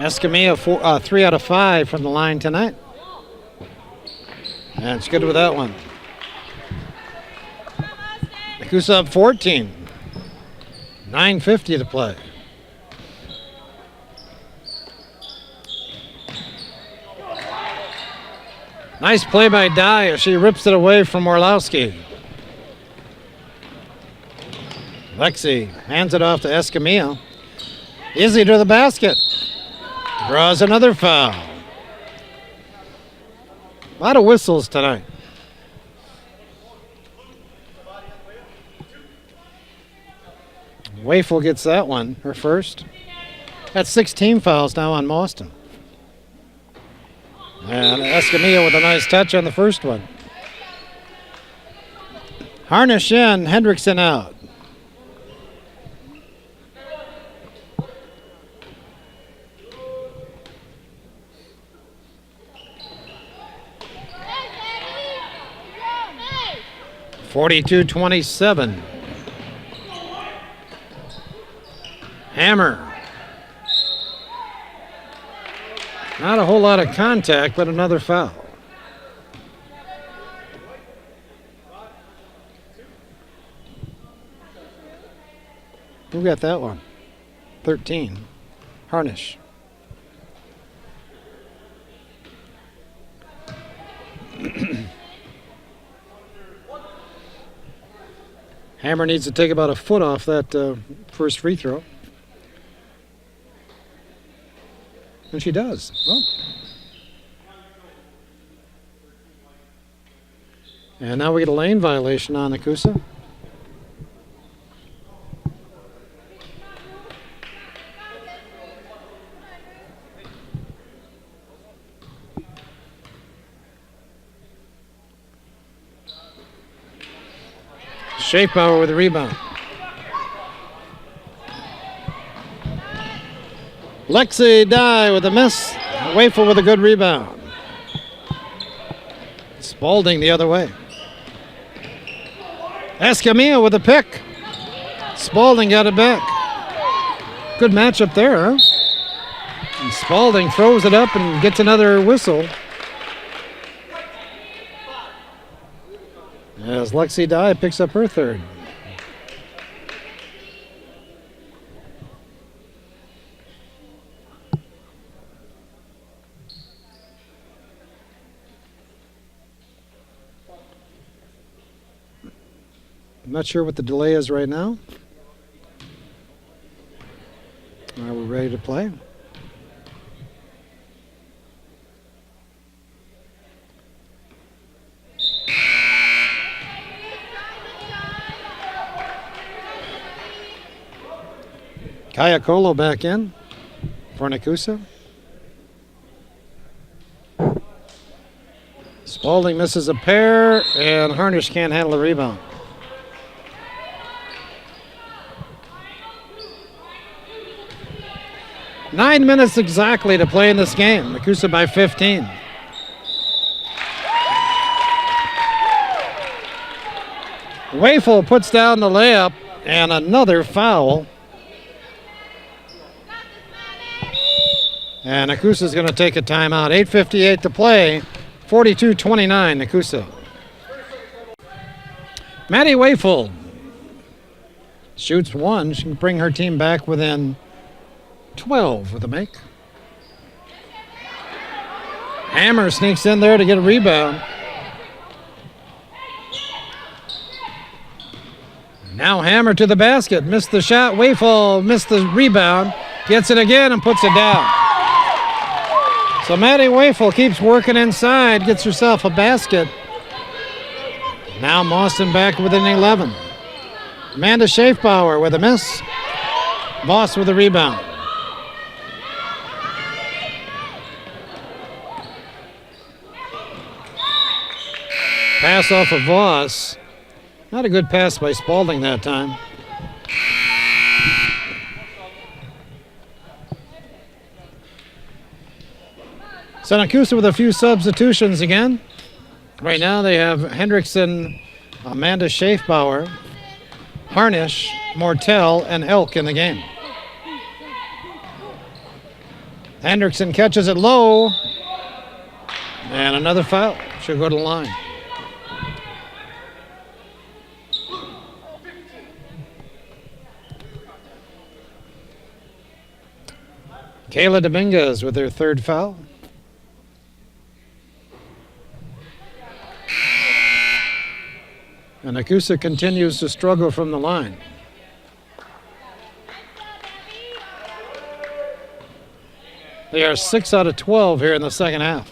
Escamilla 3 out of 5 from the line tonight. And it's good with that one. Nekoosa up 14. 9:50 to play. Nice play by Dye. She rips it away from Orlowski. Lexi hands it off to Escamilla. Izzy to the basket. Draws another foul. A lot of whistles tonight. Wafel gets that one, her first. That's 16 fouls now on Mauston. And Escamilla with a nice touch on the first one. Harnish in, Hendrickson out. (42-27). Hammer. Not a whole lot of contact, but another foul. Who got that one? 13. Harnish. Hammer needs to take about a foot off that first free throw. And she does. Well. And now we get a lane violation on Nekoosa. Schaefbauer with the rebound. Lexi Dye with a miss. Wafel with a good rebound. Spalding the other way. Escamilla with a pick. Spalding got it back. Good matchup there, huh? And Spalding throws it up and gets another whistle. As Lexi Dye picks up her third. I'm not sure what the delay is right now. Are we ready to play? Kayakolo back in for Nekoosa. Spalding misses a pair, and Harnish can't handle the rebound. Nine minutes exactly to play in this game. Nekoosa by 15. Wafel puts down the layup, and another foul. And Nekoosa's going to take a timeout. 8:58 to play. 42-29, Nekoosa. Maddie Wafel shoots one. She can bring her team back within 12 with a make. Hammer sneaks in there to get a rebound. Now Hammer to the basket. Missed the shot. Wafel missed the rebound. Gets it again and puts it down. So Maddie Wafel keeps working inside. Gets herself a basket. Now Mauston back within 11. Amanda Schaefbauer with a miss. Voss with a rebound. Pass off of Voss. Not a good pass by Spalding that time. So Nekoosa with a few substitutions again. Right now they have Hendrickson, Amanda Schaefbauer, Harnish, Mortel, and Elk in the game. Hendrickson catches it low. And another foul. Should go to the line. Kayla Dominguez with her third foul. And Nekoosa continues to struggle from the line. They are 6 out of 12 here in the second half,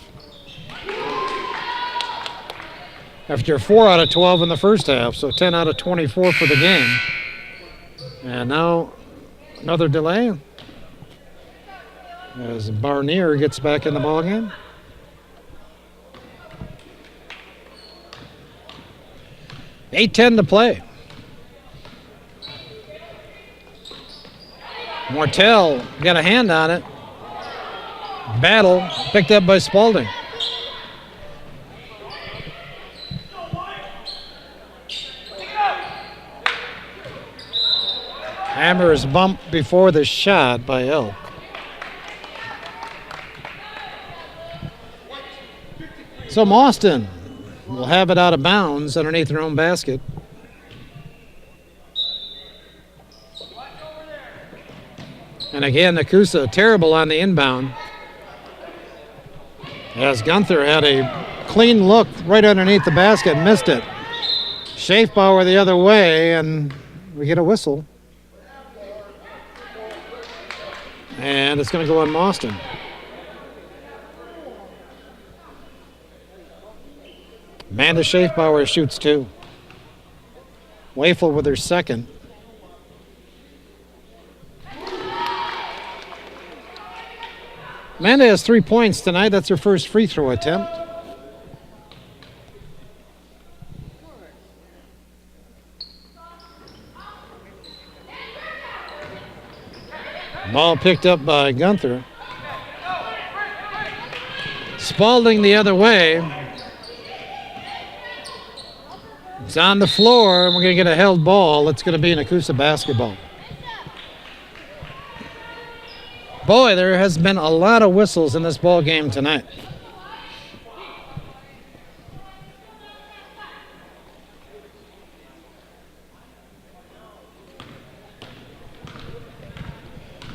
after 4 out of 12 in the first half, so 10 out of 24 for the game. And now another delay as Barnier gets back in the ballgame. .8:10 to play. Mortel got a hand on it. Battle picked up by Spaulding. Hammer is bumped before the shot by Elk. So Mauston will have it out of bounds underneath their own basket. And again, Nekoosa terrible on the inbound, as Gunther had a clean look right underneath the basket, missed it. Schaefbauer the other way, and we get a whistle. And it's going to go on Mauston. Amanda Schaefbauer shoots 2. Wafel with her second. Amanda has 3 points tonight. That's her first free throw attempt. Ball picked up by Gunther. Spaulding the other way. It's on the floor, and we're going to get a held ball. It's going to be Nekoosa basketball. Boy, there has been a lot of whistles in this ball game tonight.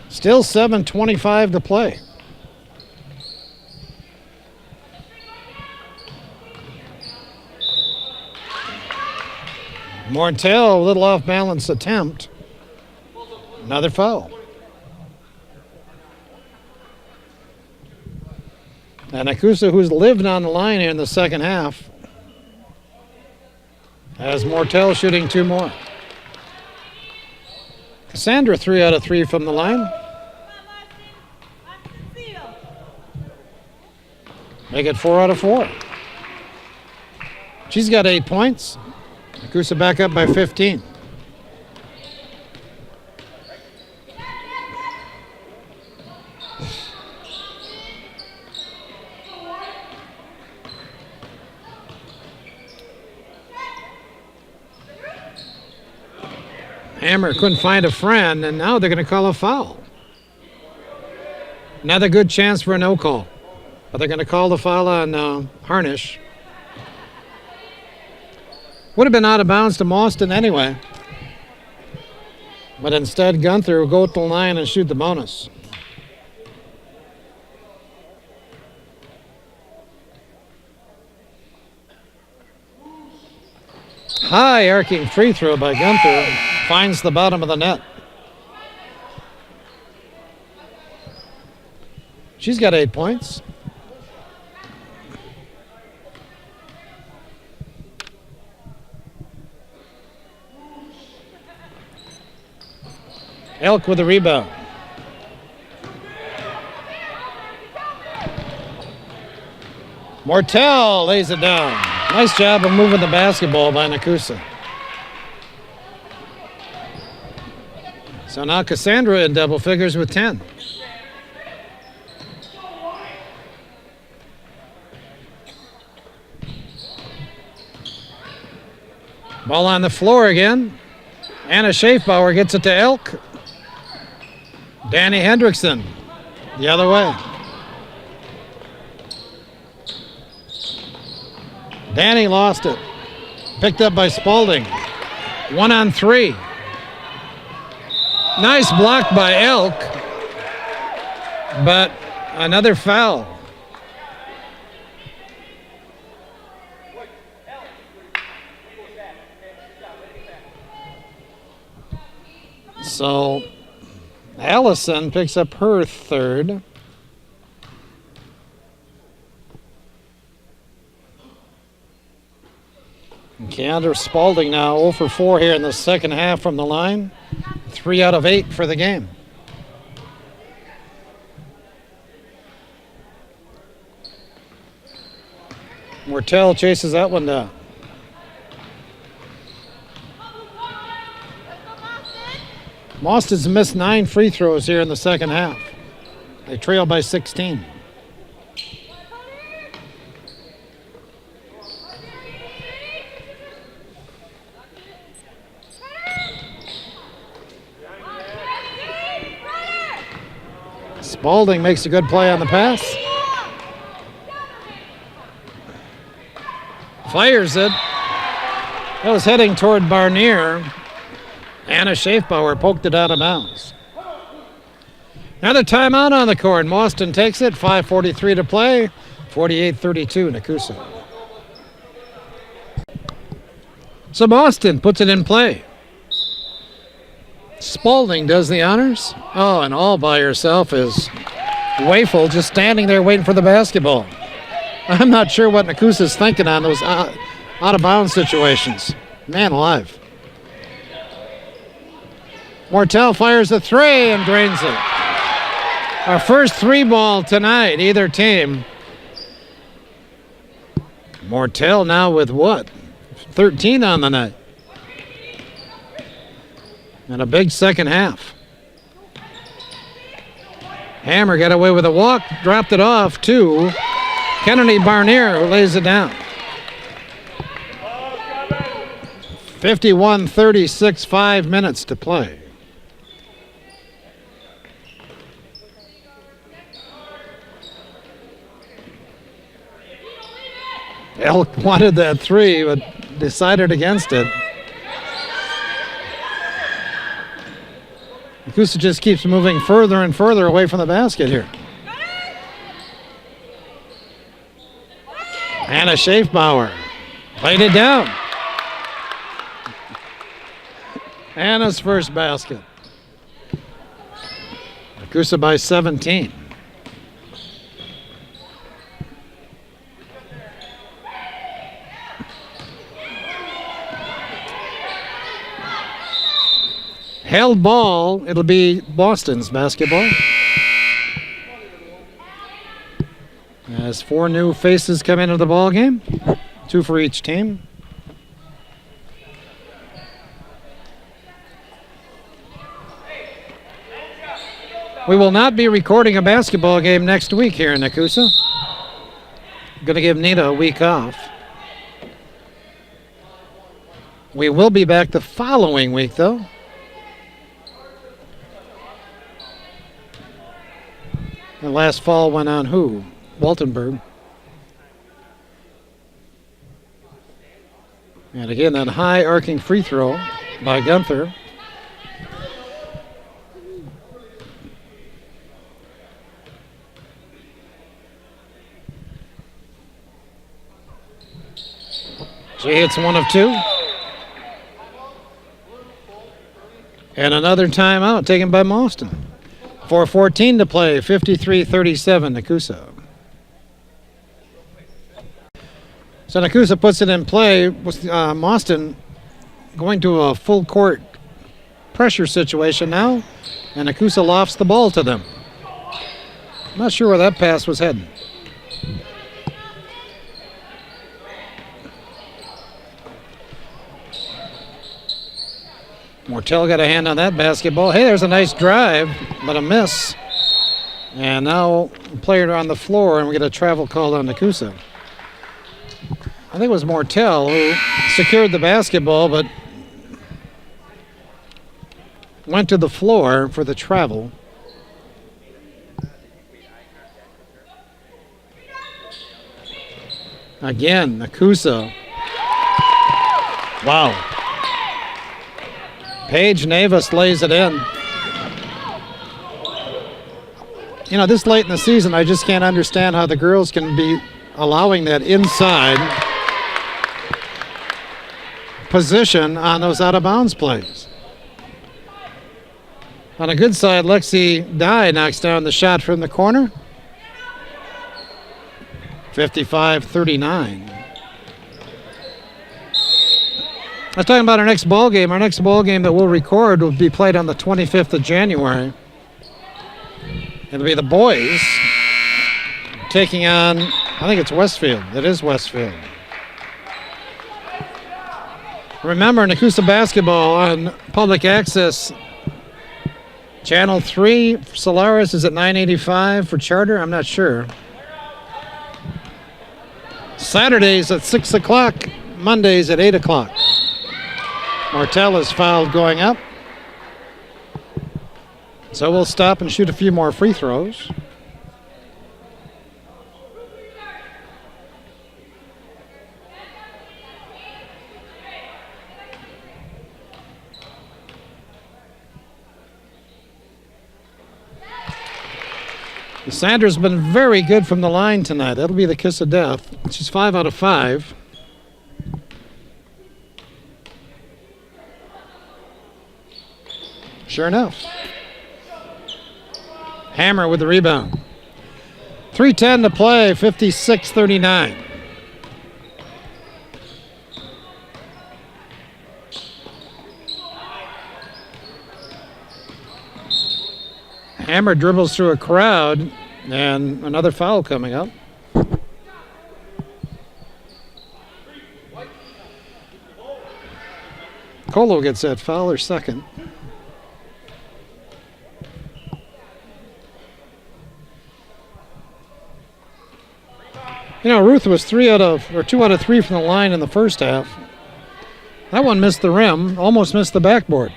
Still 7:25 to play. Mortel, a little off-balance attempt. Another foul. And Nekoosa, who's lived on the line here in the second half, has Mortel shooting 2 more. Cassandra 3 out of 3 from the line. Make it 4 out of 4. She's got 8 points. Nekoosa back up by 15. Hammer couldn't find a friend, and now they're going to call a foul. Another good chance for a no call. But they're going to call the foul on Harnish. Would have been out of bounds to Mauston anyway. But instead, Gunther will go to the line and shoot the bonus. High arcing free throw by Gunther. Finds the bottom of the net. She's got 8 points. Elk with a rebound. Mortel lays it down. Nice job of moving the basketball by Nekoosa. So now Cassandra in double figures with 10. Ball on the floor again. Anna Schaefbauer gets it to Elk. Danny Hendrickson The other way. Danny lost it. Picked up by Spaulding. 1-on-3. Nice block by Elk. But another foul. So Allison picks up her third. And Keandra Spaulding now 0 for 4 here in the second half from the line. 3 out of 8 for the game. Mortel chases that one down. Mauston's missed 9 free throws here in the second half. They trail by 16. Spaulding makes a good play on the pass. Fires it. That was heading toward Barnier. Anna Schaefbauer poked it out of bounds. Another timeout on the court. Mauston takes it. 5:43 to play. 48-32 Nekoosa. So Mauston puts it in play. Spaulding does the honors. Oh, and all by herself is Wafel just standing there waiting for the basketball. I'm not sure what Nekoosa's thinking on those out-of-bounds situations. Man alive. Mortel fires a 3 and drains it. Our first 3-ball tonight, either team. Mortel now with what? 13 on the night. And a big second half. Hammer got away with a walk, dropped it off to Kennedy Barnier, who lays it down. 51-36, 5 minutes to play. Elk wanted that 3, but decided against it. Nekoosa just keeps moving further and further away from the basket here. Anna Schaefbauer played it down. Anna's first basket. Nekoosa by 17. Held ball, it'll be Boston's basketball. As 4 new faces come into the ball game, 2 for each team. We will not be recording a basketball game next week here in Nekoosa. Going to give Nita a week off. We will be back the following week, though. And last fall went on who? Waltenberg. And again, that high arcing free throw by Gunther. She hits 1 of 2. And another timeout taken by Mauston. 4:14 to play, 53-37 Nekoosa. So Nekoosa puts it in play with Mauston going to a full court pressure situation now, and Nekoosa lofts the ball to them. I'm not sure where that pass was heading. Mortel got a hand on that basketball. Hey, there's a nice drive, but a miss. And now a player on the floor, and we get a travel call on Nekoosa. I think it was Mortel who secured the basketball, but went to the floor for the travel. Again, Nekoosa. Wow. Paige Navis lays it in. You know, this late in the season, I just can't understand how the girls can be allowing that inside position on those out-of-bounds plays. On a good side, Lexi Dye knocks down the shot from the corner. 55-39. I was talking about our next ball game. Our next ball game that we'll record will be played on the 25th of January. It'll be the boys taking on, I think it's Westfield. It is Westfield. Remember, Nekoosa basketball on public access. Channel 3 for Solaris is at 985 for Charter. I'm not sure. Saturdays at 6 o'clock. Mondays at 8 o'clock. Martell is fouled going up. So we'll stop and shoot a few more free throws. Sandra's been very good from the line tonight. That'll be the kiss of death. She's 5 out of 5. Sure enough. Hammer with the rebound. 3:10 to play, 56-39. Hammer dribbles through a crowd, and another foul coming up. Colo gets that foul, or second. You know, Ruth was 2 out of 3 from the line in the first half. That one missed the rim, almost missed the backboard.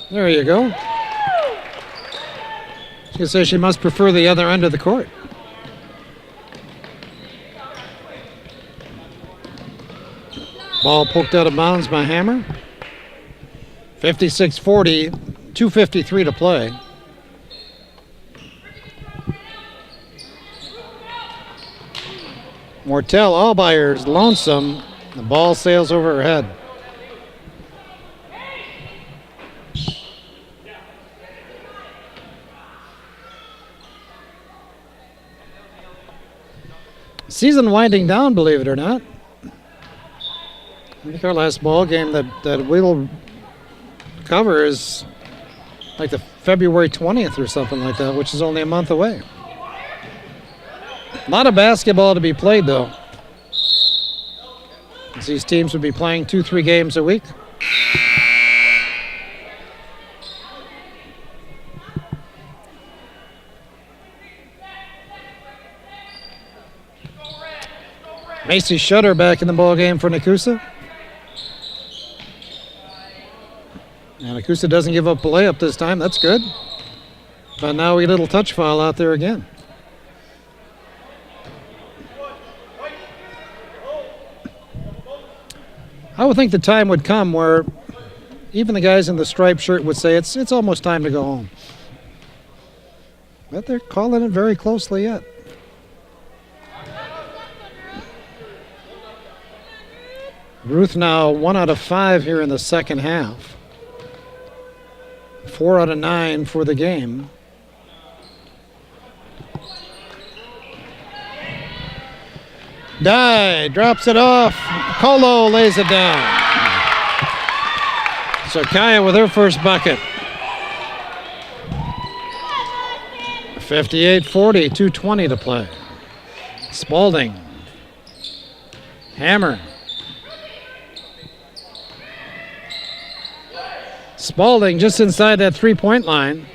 There you go. She can say she must prefer the other end of the court. Ball poked out of bounds by Hammer. 56-40, 2:53 to play. Mortel Allbyer's lonesome. The ball sails over her head. Season winding down, believe it or not. I think our last ball game that we'll cover is like the February 20th or something like that, which is only a month away. A lot of basketball to be played, though. As these teams would be playing 2-3 games a week. Macy Shutter back in the ball game for Nekoosa. And Nekoosa doesn't give up a layup this time. That's good. But now we get a little touch foul out there again. I would think the time would come where even the guys in the striped shirt would say it's almost time to go home. But they're calling it very closely yet. Ruth now 1 out of 5 here in the second half. 4 out of 9 for the game. Dye drops it off. Colo lays it down. So Kaya with her first bucket. 58-40, 2:20 to play. Spalding. Hammer. Spalding just inside that three-point line.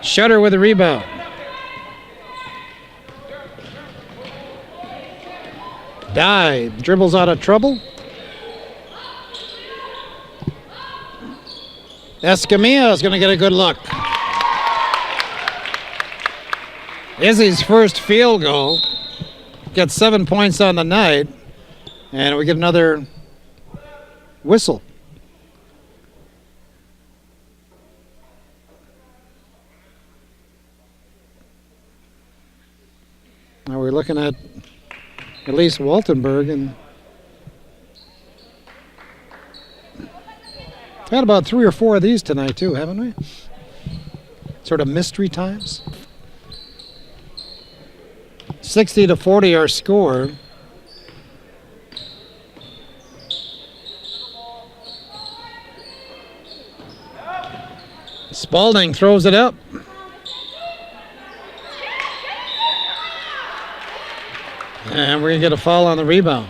Shutter with a rebound. Dye dribbles out of trouble. Escamilla is going to get a good look. Izzy's first field goal. Gets 7 points on the night. And we get another whistle. Now we're looking at least Waltenberg, and had about 3 or 4 of these tonight too, haven't we? Sort of mystery times. 60-40 our score. Spalding throws it up. And we're going to get a foul on the rebound.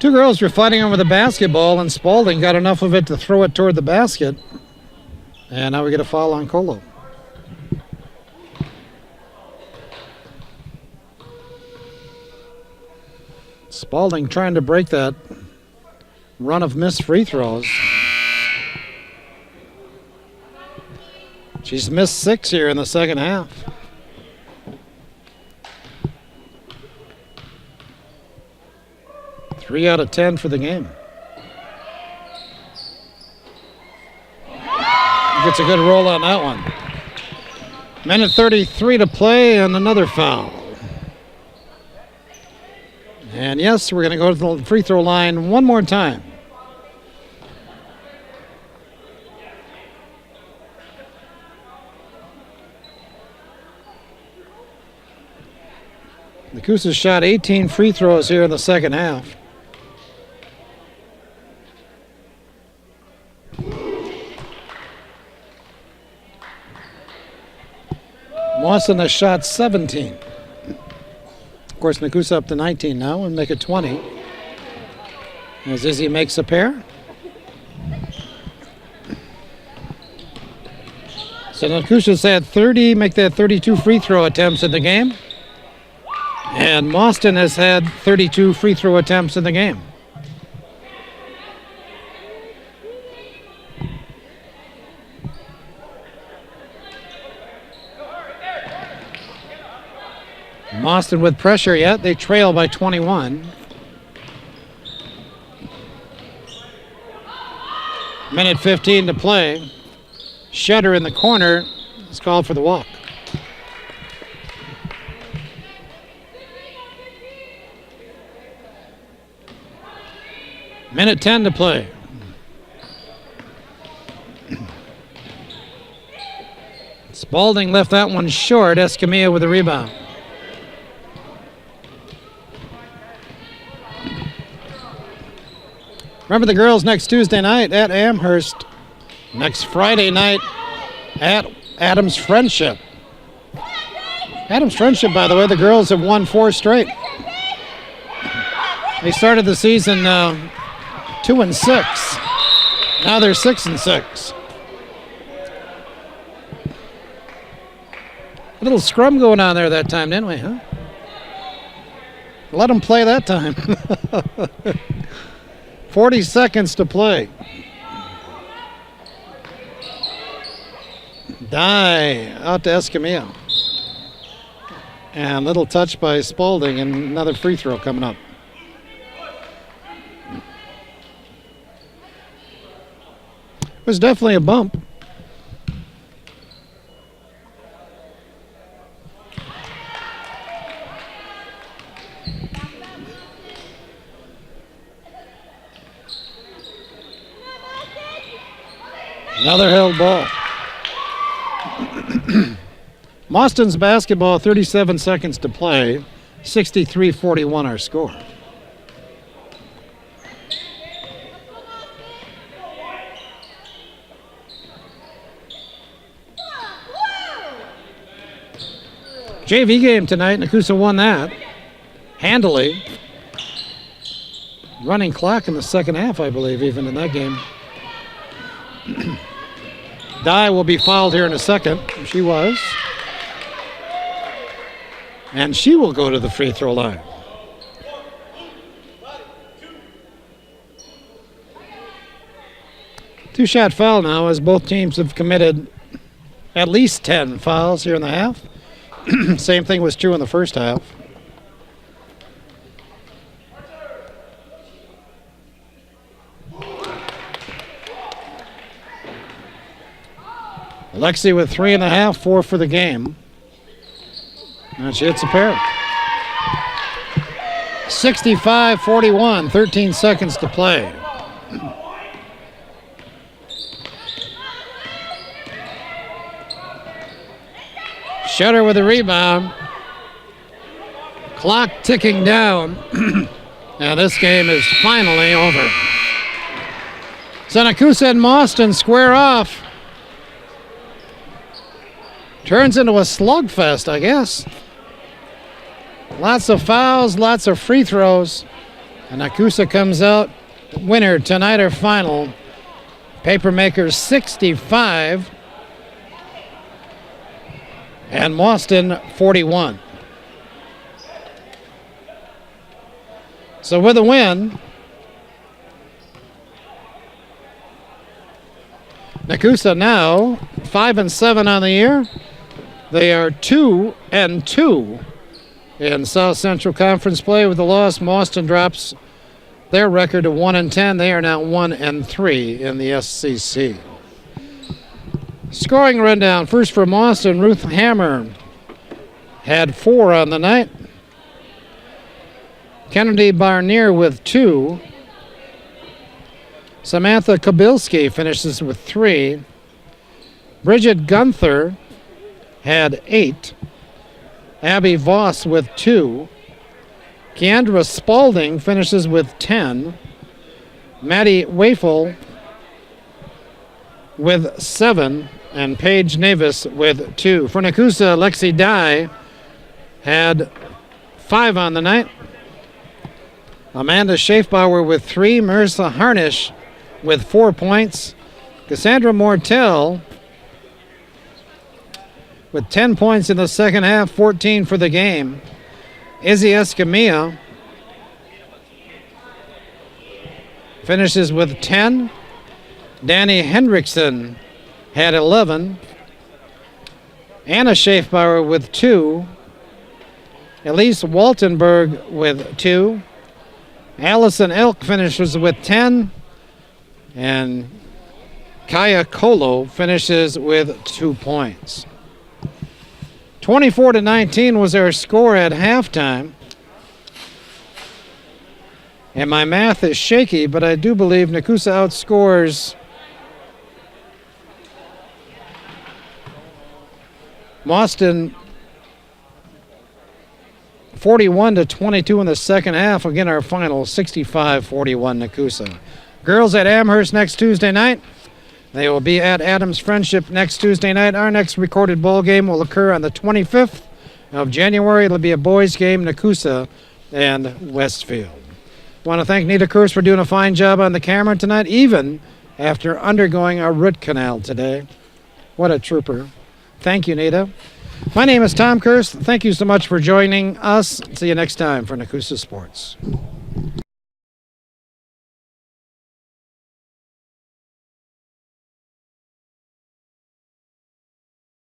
2 girls were fighting over the basketball, and Spalding got enough of it to throw it toward the basket. And now we get a foul on Colo. Spalding trying to break that run of missed free throws. She's missed 6 here in the second half. Three out of 10 for the game. Gets a good roll on that one. Minute 33 to play and another foul. And yes, we're going to go to the free throw line one more time. Nekoosa shot 18 free throws here in the second half. Mauston has shot 17. Of course, Nekoosa up to 19 now and make it 20. As Izzy makes a pair. So Nekoosa's had 30, make that 32 free throw attempts in the game. And Mauston has had 32 free throw attempts in the game. Mauston with pressure yet. They trail by 21. Minute 15 to play. Shutter in the corner is called for the walk. Minute 10 to play. Spalding left that one short. Escamilla with the rebound. Remember the girls next Tuesday night at Amherst. Next Friday night at Adams Friendship. Adams Friendship, by the way, the girls have won 4 straight. They started the season 2-6. Now they're 6-6. A little scrum going on there that time, didn't we, huh? Let them play that time. 40 seconds to play. Die out to Escamilla. And little touch by Spalding and another free throw coming up. It was definitely a bump. Another held ball. Mauston's basketball, 37 seconds to play. 63-41 our score. JV game tonight. Nekoosa won that handily. Running clock in the second half, I believe, even in that game. Dye will be fouled here in a second. She was. And she will go to the free throw line. Two-shot foul now as both teams have committed at least 10 fouls here in the half. Same thing was true in the first half. Lexi with 3.5, 4 for the game. And she hits a pair. 65-41, 13 seconds to play. Shutter with a rebound. Clock ticking down. Now this game is finally over. So Nekoosa and Mauston square off. Turns into a slugfest, I guess. Lots of fouls, lots of free throws. And Nekoosa comes out winner tonight, or final. Papermakers 65 and Mauston 41. So with a win, Nekoosa now 5-7 on the year. They are 2-2 in South Central Conference play. With the loss, Mauston drops their record to 1-10. They are now 1-3 in the SCC. Scoring rundown. First for Mauston, Ruth Hammer had 4 on the night. Kennedy Barnier with 2. Samantha Kabilski finishes with 3. Bridget Gunther had 8. Abby Voss with 2. Keandra Spalding finishes with 10. Maddie Wafel with 7. And Paige Navis with 2. For Nekoosa, Lexi Dye had 5 on the night. Amanda Schaefbauer with 3. Marissa Harnish with 4 points. Cassandra Mortel with 10 points in the second half, 14 for the game. Izzy Escamilla finishes with 10. Danny Hendrickson had 11. Anna Schaefbauer with 2. Elise Waltenberg with 2. Allison Elk finishes with 10. And Kaya Kolo finishes with 2 points. 24-19 was our score at halftime. And my math is shaky, but I do believe Nekoosa outscores Mauston 41-22 in the second half. Again, our final 65-41 Nekoosa. Girls at Amherst next Tuesday night. They will be at Adams Friendship next Tuesday night. Our next recorded ball game will occur on the 25th of January. It'll be a boys game, Nekoosa and Westfield. I want to thank Nita Kurz for doing a fine job on the camera tonight, even after undergoing a root canal today. What a trooper. Thank you, Nita. My name is Tom Kurz. Thank you so much for joining us. See you next time for Nekoosa Sports.